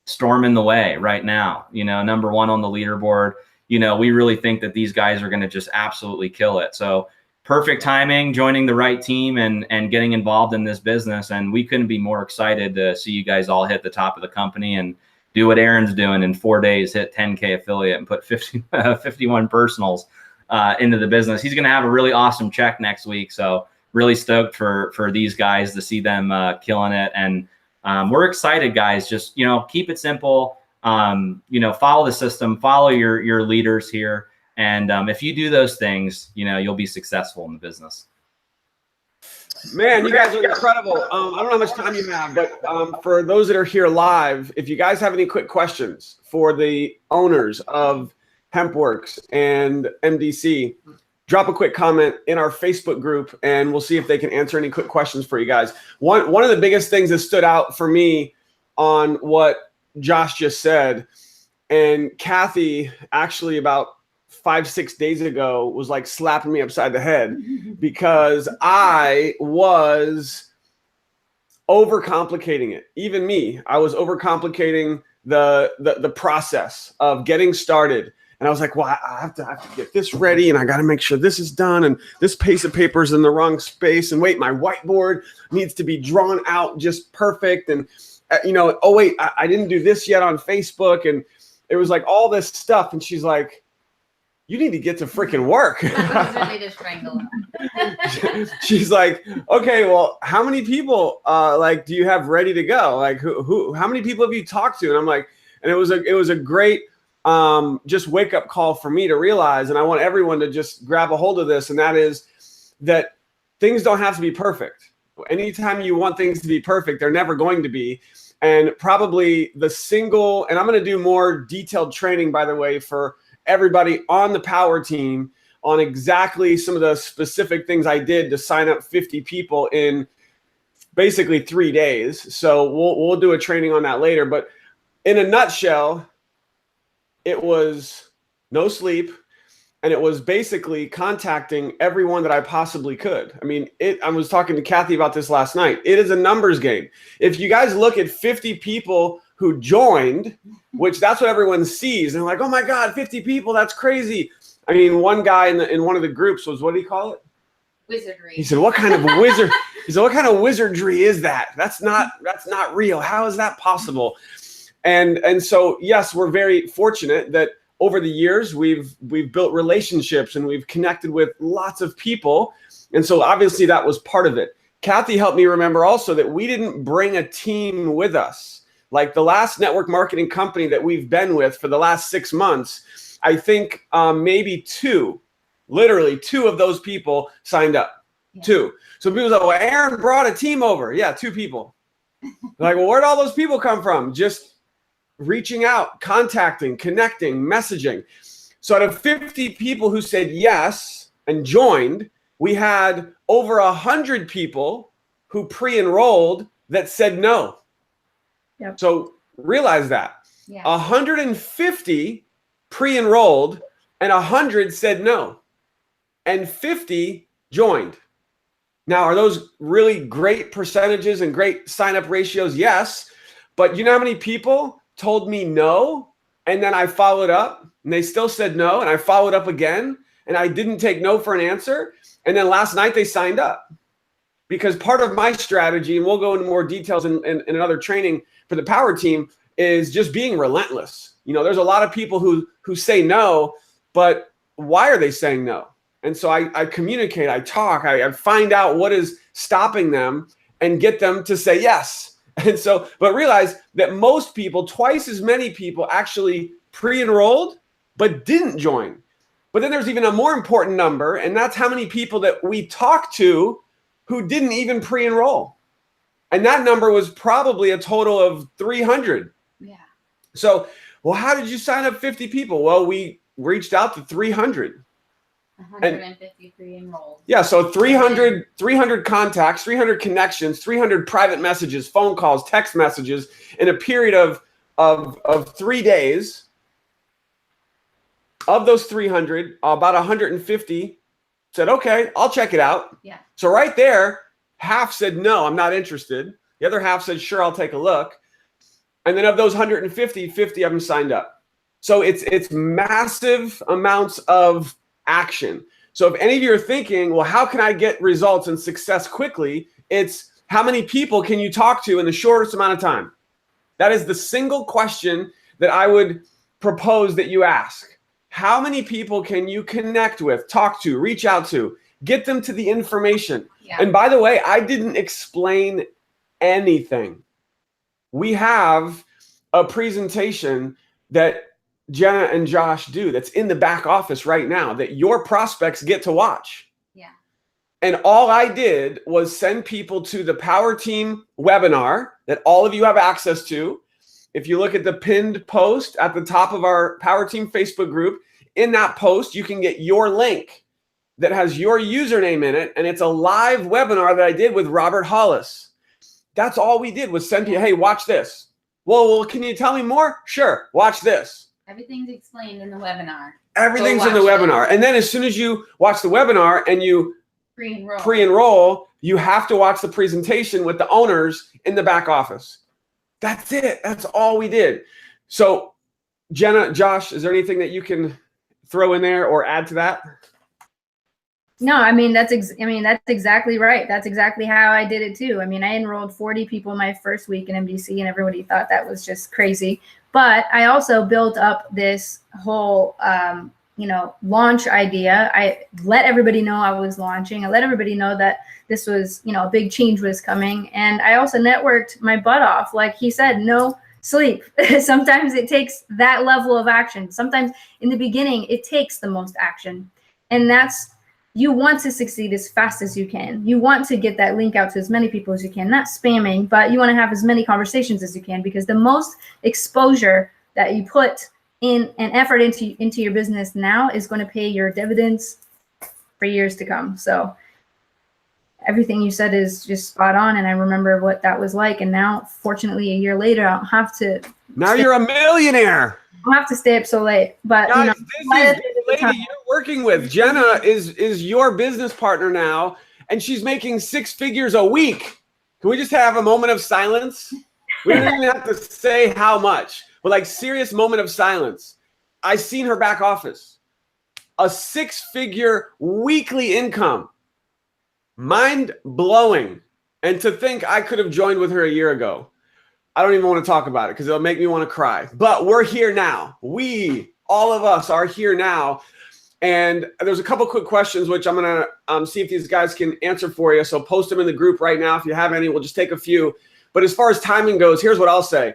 storming the way right now, number one on the leaderboard. We really think that these guys are going to just absolutely kill it. So perfect timing, joining the right team and getting involved in this business. And we couldn't be more excited to see you guys all hit the top of the company and do what Aaron's doing in 4 days, hit 10K affiliate and put 51 personals into the business. He's going to have a really awesome check next week. So really stoked for these guys to see them killing it. And we're excited, guys. Just, keep it simple. Follow the system, follow your leaders here. And if you do those things, you'll be successful in the business. Man, you guys are incredible. I don't know how much time you have, but for those that are here live, if you guys have any quick questions for the owners of HempWorks and MDC, drop a quick comment in our Facebook group, and we'll see if they can answer any quick questions for you guys. One of the biggest things that stood out for me on what Josh just said, and Kathy actually about 5-6 days ago was like slapping me upside the head because I was overcomplicating it. Even me, I was overcomplicating the process of getting started. And I was like, well, I have to get this ready, and I got to make sure this is done, and this piece of paper is in the wrong space, and wait, my whiteboard needs to be drawn out just perfect, and oh wait, I didn't do this yet on Facebook, and it was like all this stuff. And she's like, you need to get to freaking work. She's like, okay, well, how many people do you have ready to go? Like how many people have you talked to? And I'm like, and it was a great just wake up call for me to realize, and I want everyone to just grab a hold of this, and that is that things don't have to be perfect. Anytime you want things to be perfect, they're never going to be. And probably and I'm going to do more detailed training, by the way, for everybody on the power team on exactly some of the specific things I did to sign up 50 people in basically 3 days. So we'll do a training on that later. But in a nutshell, it was no sleep, and it was basically contacting everyone that I possibly could. I mean, I was talking to Kathy about this last night. It is a numbers game. If you guys look at 50 people who joined, which that's what everyone sees, and they're like, oh my God, 50 people, that's crazy. I mean, one guy in one of the groups was, what do you call it? Wizardry. He said, what kind of wizard? He said, what kind of wizardry is that? That's not real. How is that possible? And so, yes, we're very fortunate that over the years we've built relationships and we've connected with lots of people. And so obviously that was part of it. Kathy helped me remember also that we didn't bring a team with us. Like the last network marketing company that we've been with for the last 6 months, I think maybe literally two of those people signed up. Yeah. 2. So people say, well, Aaron brought a team over. Yeah, 2 people. Like, well, where'd all those people come from? Just reaching out, contacting, connecting, messaging. So out of 50 people who said yes and joined, we had over 100 people who pre-enrolled that said no. Yep. So realize that. Yeah. 150 pre-enrolled and 100 said no. And 50 joined. Now, are those really great percentages and great sign-up ratios? Yes. But you know how many people told me no, and then I followed up, and they still said no, and I followed up again, and I didn't take no for an answer, and then last night they signed up. Because part of my strategy, and we'll go into more details in another training for the power team, is just being relentless. You know, there's a lot of people who say no, but why are they saying no? And so I communicate, I talk, I find out what is stopping them and get them to say yes. And so, but realize that most people, twice as many people actually pre-enrolled, but didn't join. But then there's even a more important number, and that's how many people that we talked to who didn't even pre-enroll. And that number was probably a total of 300. Yeah. So, well, how did you sign up 50 people? Well, we reached out to 300. 153 enrolled. Yeah, so 300 contacts, 300 connections, 300 private messages, phone calls, text messages in a period of 3 days. Of those 300, about 150 said, okay, I'll check it out. Yeah. So right there, half said, no, I'm not interested. The other half said, sure, I'll take a look. And then of those 150, 50 of them signed up. So it's massive amounts of action. So if any of you are thinking, well, how can I get results and success quickly? It's how many people can you talk to in the shortest amount of time? That is the single question that I would propose that you ask. How many people can you connect with, talk to, reach out to, get them to the information? Yeah. And by the way, I didn't explain anything. We have a presentation that Jenna and Josh do that's in the back office right now that your prospects get to watch. Yeah. And all I did was send people to the Power Team webinar that all of you have access to. If you look at the pinned post at the top of our Power Team Facebook group, in that post, you can get your link that has your username in it. And it's a live webinar that I did with Robert Hollis. That's all we did was send you, hey, watch this. Well, can you tell me more? Sure. Watch this. Everything's explained in the webinar. Everything's in the webinar. And then as soon as you watch the webinar and you pre-enroll, you have to watch the presentation with the owners in the back office. That's it. That's all we did. So Jenna, Josh, is there anything that you can throw in there or add to that? No, I mean, that's exactly right. That's exactly how I did it too. I mean, I enrolled 40 people my first week in MDC and everybody thought that was just crazy. But I also built up this whole, launch idea. I let everybody know I was launching. I let everybody know that this was, a big change was coming. And I also networked my butt off. Like he said, no sleep. Sometimes it takes that level of action. Sometimes in the beginning, it takes the most action. And you want to succeed as fast as you can. You want to get that link out to as many people as you can, not spamming, but you want to have as many conversations as you can, because the most exposure that you put in an effort into your business now is going to pay your dividends for years to come. So everything you said is just spot on, and I remember what that was like. And now, fortunately, a year later, I don't have to. Now you're a millionaire. I don't have to stay up so late. But Guys, you know, this is the lady you're working with. Jenna is your business partner now, and she's making 6 figures a week. Can we just have a moment of silence? We don't even have to say how much, but like serious moment of silence. I seen her back office, a 6-figure weekly income. Mind blowing. And to think I could have joined with her a year ago. I don't even want to talk about it because it'll make me want to cry. But we're here now. All of us are here now. And there's a couple quick questions which I'm going to see if these guys can answer for you. So post them in the group right now. If you have any, we'll just take a few. But as far as timing goes, here's what I'll say.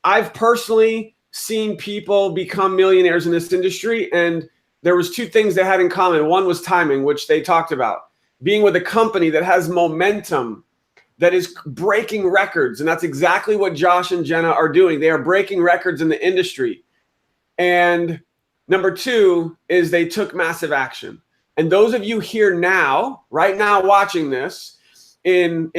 I've personally seen people become millionaires in this industry, and there was 2 things they had in common. One was timing, which they talked about. Being with a company that has momentum, that is breaking records. And that's exactly what Josh and Jenna are doing. They are breaking records in the industry. And number 2 is they took massive action. And those of you here now, right now watching this, in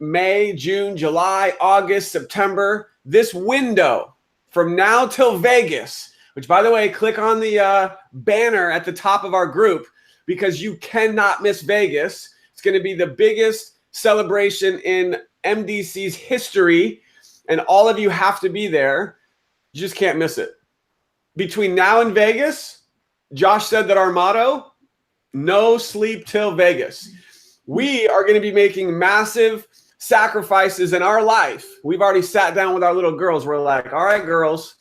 May, June, July, August, September, this window from now till Vegas, which, by the way, click on the banner at the top of our group, because you cannot miss Vegas. It's going to be the biggest celebration in MDC's history, and all of you have to be there. You just can't miss it. Between now and Vegas, Josh said that our motto, no sleep till Vegas. We are going to be making massive sacrifices in our life. We've already sat down with our little girls. We're like, all right, girls,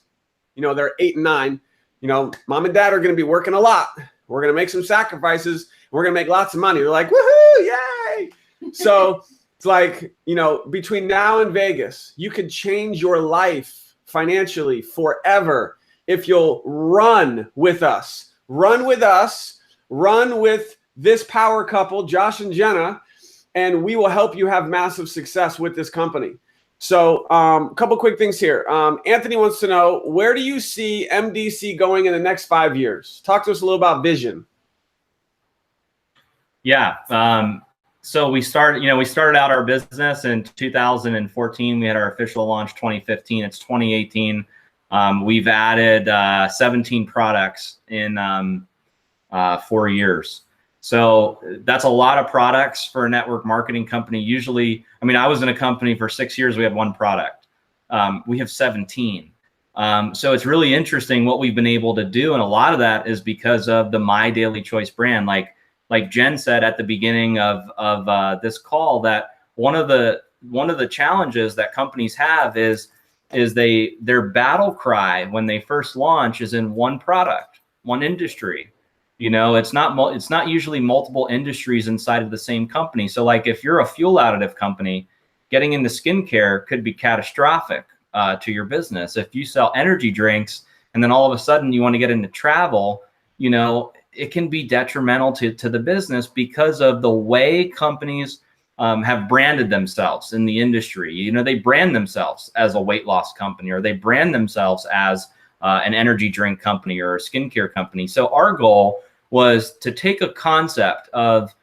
you know, they're 8 and 9. You know, mom and dad are going to be working a lot. We're going to make some sacrifices. We're going to make lots of money. They're like, woohoo, yay. So it's like, you know, between now and Vegas, you could change your life financially forever if you'll run with us. Run with us. Run with this power couple, Josh and Jenna, and we will help you have massive success with this company. So a couple quick things here. Anthony wants to know, where do you see MDC going in the next 5 years? Talk to us a little about vision. Yeah. So we started out our business in 2014. We had our official launch 2015. It's 2018. We've added 17 products in 4 years. So that's a lot of products for a network marketing company. Usually, I mean, I was in a company for 6 years. We had 1 product. We have 17. So it's really interesting what we've been able to do. And a lot of that is because of the My Daily Choice brand. Like Jen said at the beginning of this call, that one of the challenges that companies have is their battle cry when they first launch is in one product, one industry. You know, it's not usually multiple industries inside of the same company. So like if you're a fuel additive company, getting into skincare could be catastrophic to your business. If you sell energy drinks and then all of a sudden you want to get into travel, you know, it can be detrimental to the business because of the way companies have branded themselves in the industry. You know, they brand themselves as a weight loss company, or they brand themselves as an energy drink company or a skincare company. So our goal was to take a concept of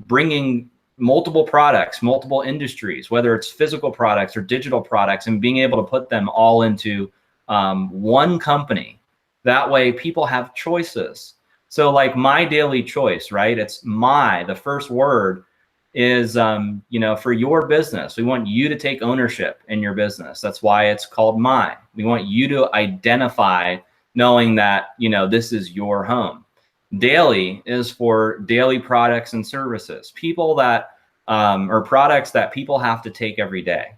bringing multiple products, multiple industries, whether it's physical products or digital products, and being able to put them all into one company. That way people have choices. So like My Daily Choice, right? It's the first word is, you know, for your business. We want you to take ownership in your business. That's why it's called My. We want you to identify knowing that, you know, this is your home. Daily is for daily products and services, people that, or products that people have to take every day.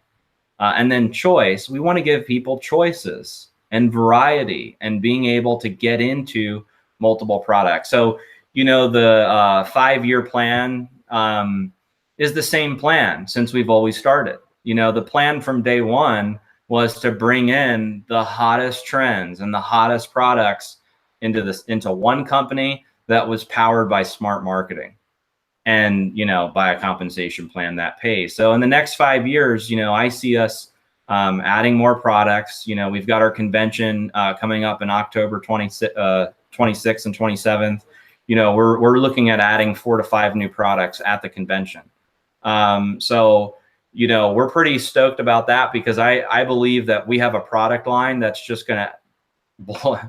And then choice, we want to give people choices and variety and being able to get into multiple products. So, you know, the 5-year plan is the same plan since we've always started. You know, the plan from day one was to bring in the hottest trends and the hottest products into one company that was powered by smart marketing and, you know, by a compensation plan that pays. So in the next 5 years, you know, I see us adding more products. You know, we've got our convention coming up in October 26th and 27th. You know, we're looking at adding 4 to 5 new products at the convention. So, you know, we're pretty stoked about that because I believe that we have a product line that's just going to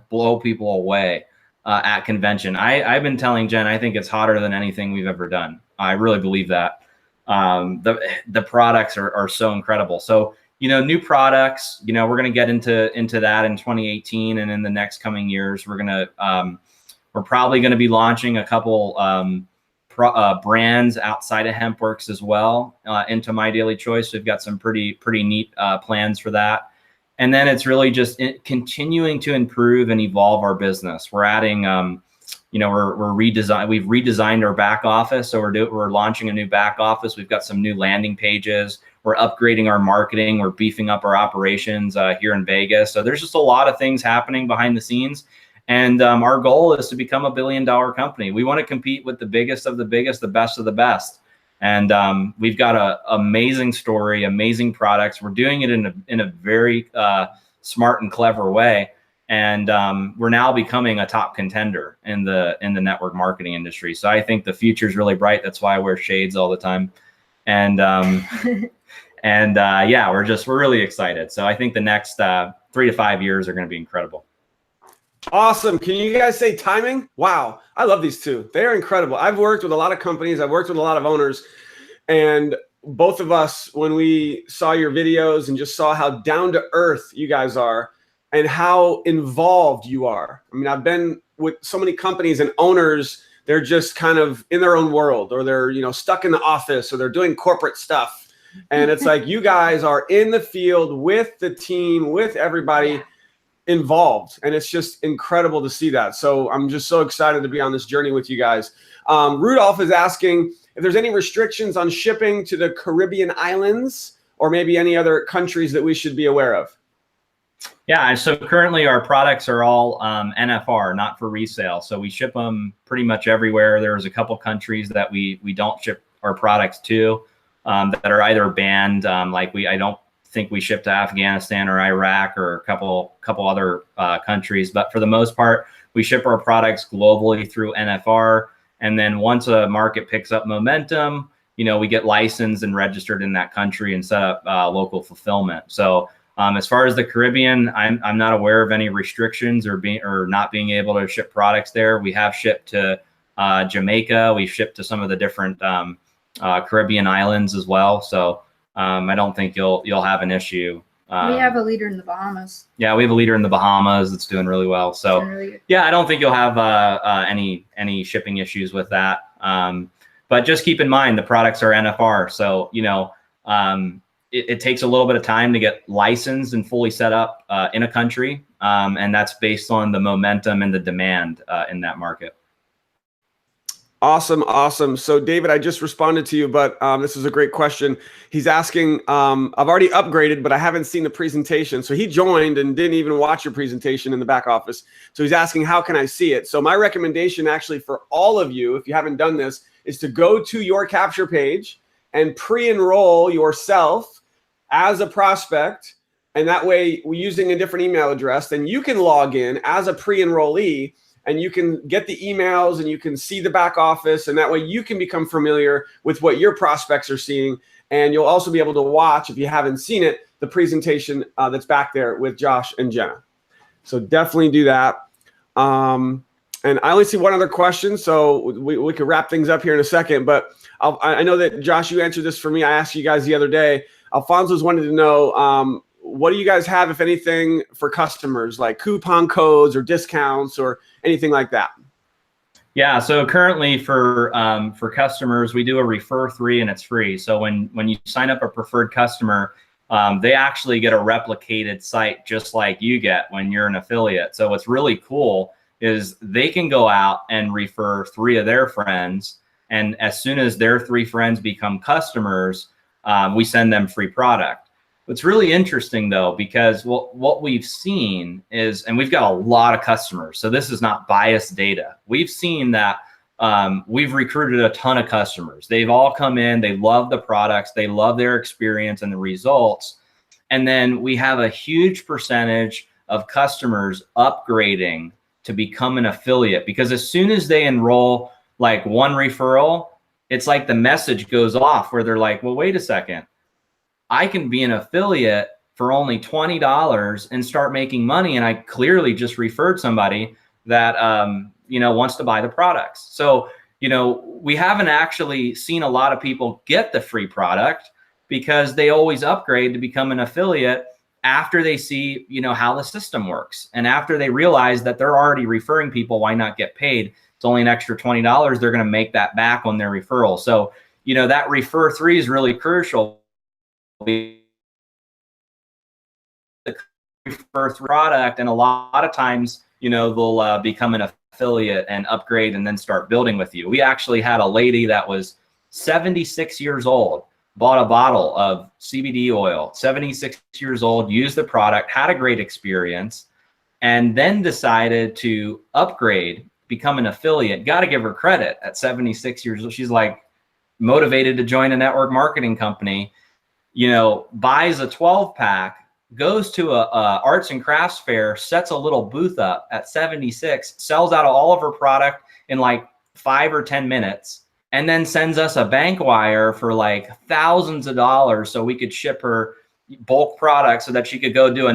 blow people away at convention. I've been telling Jen, I think it's hotter than anything we've ever done. I really believe that. The products are so incredible. So, you know, new products, you know, we're going to get into that in 2018, and in the next coming years, we're probably going to be launching a couple brands outside of HempWorks as well into My Daily Choice. We've got some pretty neat plans for that. And then it's really just continuing to improve and evolve our business. We're adding, you know, we've redesigned our back office. So we're launching a new back office. We've got some new landing pages. We're upgrading our marketing. We're beefing up our operations here in Vegas. So there's just a lot of things happening behind the scenes. And our goal is to become $1 billion company. We want to compete with the biggest of the biggest, the best of the best. And we've got an amazing story, amazing products. We're doing it in a very smart and clever way. And we're now becoming a top contender in the network marketing industry. So I think the future is really bright. That's why I wear shades all the time. And yeah, we're really excited. So I think the next 3 to 5 years are going to be incredible. Awesome. Can you guys say timing? Wow. I love these two. They're incredible. I've worked with a lot of companies. I've worked with a lot of owners, and both of us, when we saw your videos and just saw how down to earth you guys are and how involved you are. I mean, I've been with so many companies and owners, they're just kind of in their own world, or they're, you know, stuck in the office, or they're doing corporate stuff. And it's like, you guys are in the field with the team, with everybody involved, and it's just incredible to see that. So I'm just so excited to be on this journey with you guys. Rudolph is asking if there's any restrictions on shipping to the Caribbean islands or maybe any other countries that we should be aware of. Yeah, so currently our products are all NFR, not for resale. So we ship them pretty much everywhere. There's a couple countries that we don't ship our products to that are either banned, I don't think we ship to Afghanistan or Iraq or a couple other countries. But for the most part, we ship our products globally through NFR. And then once a market picks up momentum, you know, we get licensed and registered in that country and set up local fulfillment. So as far as the Caribbean, I'm not aware of any restrictions or not being able to ship products there. We have shipped to Jamaica. We've shipped to some of the different Caribbean islands as well. So I don't think you'll have an issue. We have a leader in the Bahamas. Yeah, we have a leader in the Bahamas that's doing really well. So Really yeah, I don't think you'll have any shipping issues with that. But just keep in mind the products are NFR. So, you know, it takes a little bit of time to get licensed and fully set up in a country. And that's based on the momentum and the demand in that market. Awesome. Awesome. So David, I just responded to you, but this is a great question. He's asking, I've already upgraded, but I haven't seen the presentation. So he joined and didn't even watch your presentation in the back office. So he's asking, how can I see it? So my recommendation actually for all of you, if you haven't done this, is to go to your capture page and pre-enroll yourself as a prospect. And that way, we're using a different email address, then you can log in as a pre-enrollee, and you can get the emails and you can see the back office, and that way you can become familiar with what your prospects are seeing. And you'll also be able to watch, if you haven't seen it, the presentation that's back there with Josh and Jenna. So definitely do that. And I only see one other question, so we could wrap things up here in a second. But I know that, Josh, you answered this for me. I asked you guys the other day. Alfonso's wanted to know, what do you guys have, if anything, for customers, like coupon codes or discounts or anything like that? Yeah, so currently for customers, we do a refer 3 and it's free. So when you sign up a preferred customer, they actually get a replicated site just like you get when you're an affiliate. So what's really cool is they can go out and refer 3 of their friends, and as soon as their 3 friends become customers, we send them free product. What's really interesting though, because what we've seen is, and we've got a lot of customers, so this is not biased data. We've seen that we've recruited a ton of customers. They've all come in, they love the products, they love their experience and the results. And then we have a huge percentage of customers upgrading to become an affiliate, because as soon as they enroll like one referral, it's like the message goes off where they're like, well, wait a second, I can be an affiliate for only $20 and start making money. And I clearly just referred somebody that, wants to buy the products. So, we haven't actually seen a lot of people get the free product because they always upgrade to become an affiliate after they see, how the system works. And after they realize that they're already referring people, why not get paid? It's only an extra $20. They're going to make that back on their referral. So, that refer 3 is really crucial. The refer product, and a lot of times, they'll become an affiliate and upgrade and then start building with you. We actually had a lady that was 76 years old, bought a bottle of CBD oil, 76 years old, used the product, had a great experience, and then decided to upgrade, become an affiliate. Got to give her credit at 76 years old. She's like motivated to join a network marketing company, buys a 12-pack, goes to a arts and crafts fair, sets a little booth up at 76, sells out all of her product in like 5 or 10 minutes, and then sends us a bank wire for like thousands of dollars so we could ship her bulk product so that she could go do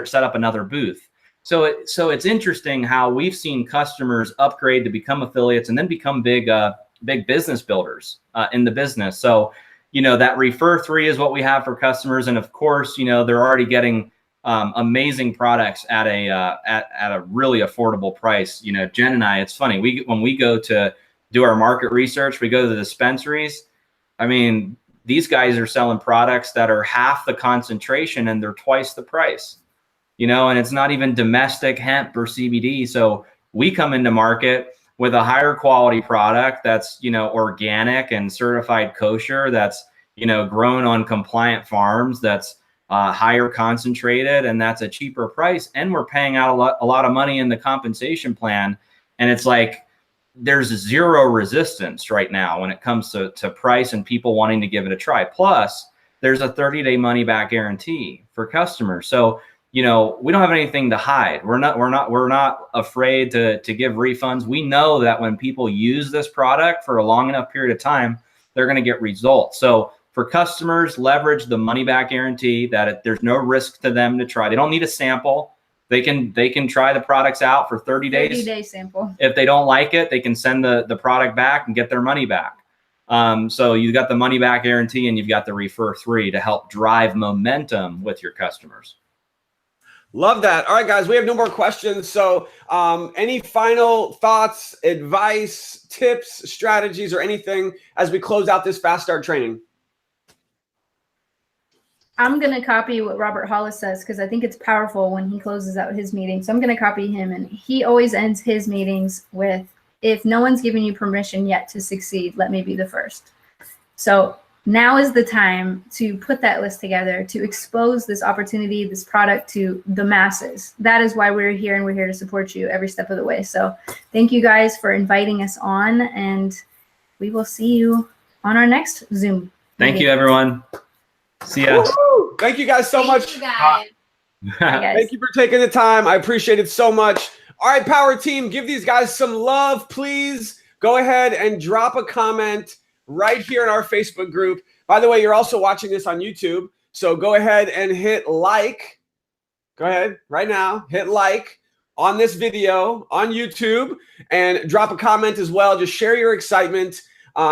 set up another booth. So it's interesting how we've seen customers upgrade to become affiliates and then become big business builders in the business. So that refer 3 is what we have for customers. And of course, they're already getting amazing products at a really affordable price. Jen and I, it's funny, when we go to do our market research, we go to the dispensaries. I mean, these guys are selling products that are half the concentration and they're twice the price, and it's not even domestic hemp or CBD. So we come into market with a higher quality product that's, organic and certified kosher, that's, grown on compliant farms, that's higher concentrated, and that's a cheaper price. And we're paying out a lot of money in the compensation plan. And it's like, there's zero resistance right now when it comes to price and people wanting to give it a try. Plus, there's a 30-day money back guarantee for customers. So, we don't have anything to hide. We're not afraid to give refunds. We know that when people use this product for a long enough period of time, they're going to get results. So for customers, leverage the money back guarantee, that there's no risk to them to try. They don't need a sample. They can try the products out for 30 days. 30-day sample. If they don't like it, they can send the product back and get their money back. So you've got the money back guarantee and you've got the refer 3 to help drive momentum with your customers. Love that. All right, guys, we have no more questions. So any final thoughts, advice, tips, strategies, or anything as we close out this Fast Start training? I'm going to copy what Robert Hollis says because I think it's powerful when he closes out his meeting. So I'm going to copy him. And he always ends his meetings with, if no one's given you permission yet to succeed, let me be the first. So now is the time to put that list together, to expose this opportunity, this product to the masses. That is why we're here, and we're here to support you every step of the way. So thank you guys for inviting us on, and we will see you on our next Zoom. Thank you, everyone. See ya. Woo-hoo! Thank you guys so much. You guys. Thank you for taking the time. I appreciate it so much. All right, Power Team, give these guys some love, please. Go ahead and drop a comment right here in our Facebook group. By the way, you're also watching this on YouTube, so go ahead and hit like. Go ahead right now, hit like on this video on YouTube and drop a comment as well. Just share your excitement,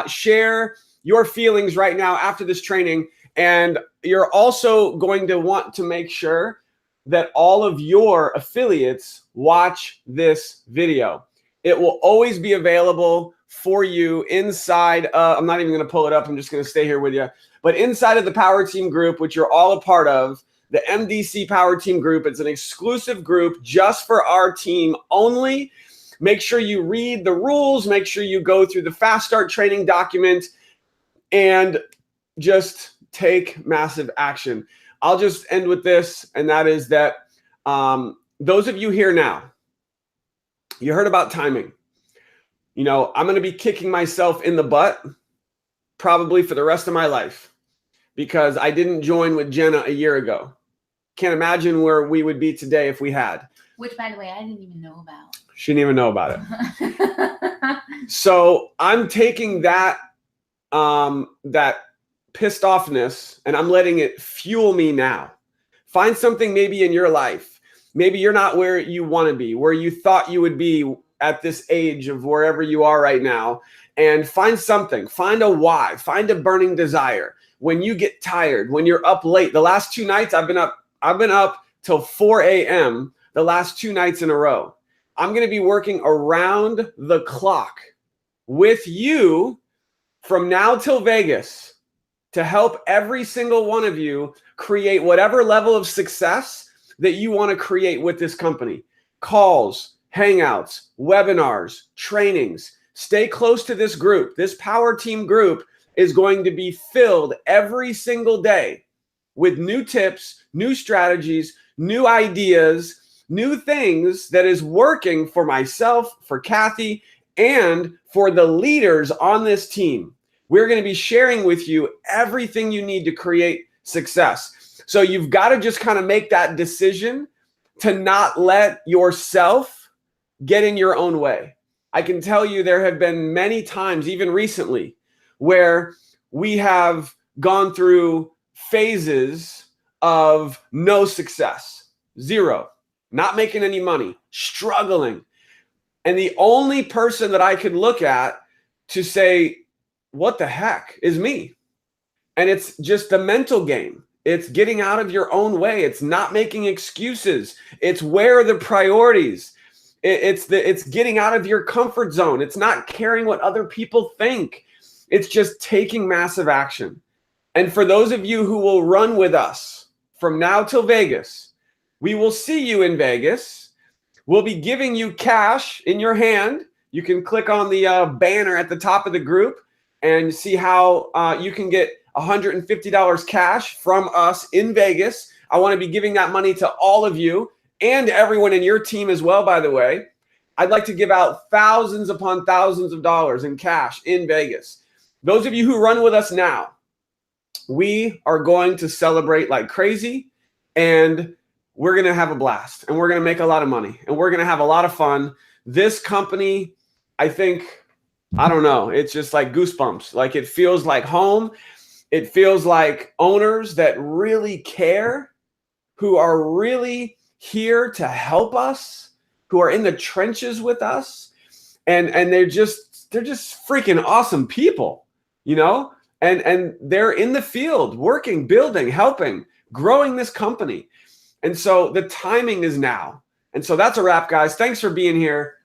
share your feelings right now after this training. And you're also going to want to make sure that all of your affiliates watch this video. It will always be available for you inside. I'm not even going to pull it up. I'm just going to stay here with you. But inside of the Power Team group, which you're all a part of, the MDC Power Team group, it's an exclusive group just for our team only. Make sure you read the rules. Make sure you go through the Fast Start training document and just take massive action. I'll just end with this, and that is that those of you here now, you heard about timing. I'm going to be kicking myself in the butt probably for the rest of my life because I didn't join with Jenna a year ago. Can't imagine where we would be today if we had. Which, by the way, I didn't even know about. She didn't even know about it. So I'm taking that that pissed offness and I'm letting it fuel me now. Find something maybe in your life. Maybe you're not where you want to be, where you thought you would be at this age of wherever you are right now, and find something. Find a why. Find a burning desire. When you get tired, when you're up late. The last 2 nights I've been up till 4 a.m. the last 2 nights in a row. I'm going to be working around the clock with you from now till Vegas to help every single one of you create whatever level of success that you want to create with this company. Calls, hangouts, webinars, trainings. Stay close to this group. This power team group is going to be filled every single day with new tips, new strategies, new ideas, new things that is working for myself, for Kathy, and for the leaders on this team. We're going to be sharing with you everything you need to create success. So you've got to just kind of make that decision to not let yourself get in your own way. I can tell you there have been many times, even recently, where we have gone through phases of no success, zero, not making any money, struggling. And the only person that I could look at to say, what the heck, is me. And it's just a mental game. It's getting out of your own way. It's not making excuses. It's where are the priorities. It's getting out of your comfort zone. It's not caring what other people think. It's just taking massive action. And for those of you who will run with us from now till Vegas, we will see you in Vegas. We'll be giving you cash in your hand. You can click on the banner at the top of the group and see how you can get $150 cash from us in Vegas. I want to be giving that money to all of you and everyone in your team as well, by the way. I'd like to give out thousands upon thousands of dollars in cash in Vegas. Those of you who run with us now, we are going to celebrate like crazy, and we're going to have a blast, and we're going to make a lot of money, and we're going to have a lot of fun. This company, I think, I don't know, it's just like goosebumps. Like it feels like home. It feels like owners that really care, who are really here to help us, who are in the trenches with us. And they're just freaking awesome people, you know? And they're in the field, working, building, helping, growing this company. And so the timing is now. And so that's a wrap, guys. Thanks for being here.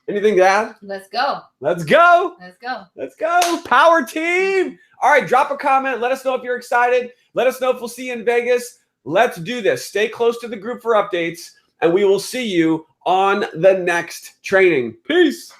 Anything to add? Let's go. Let's go. Let's go. Let's go. Power team. All right, drop a comment. Let us know if you're excited. Let us know if we'll see you in Vegas. Let's do this. Stay close to the group for updates, and we will see you on the next training. Peace.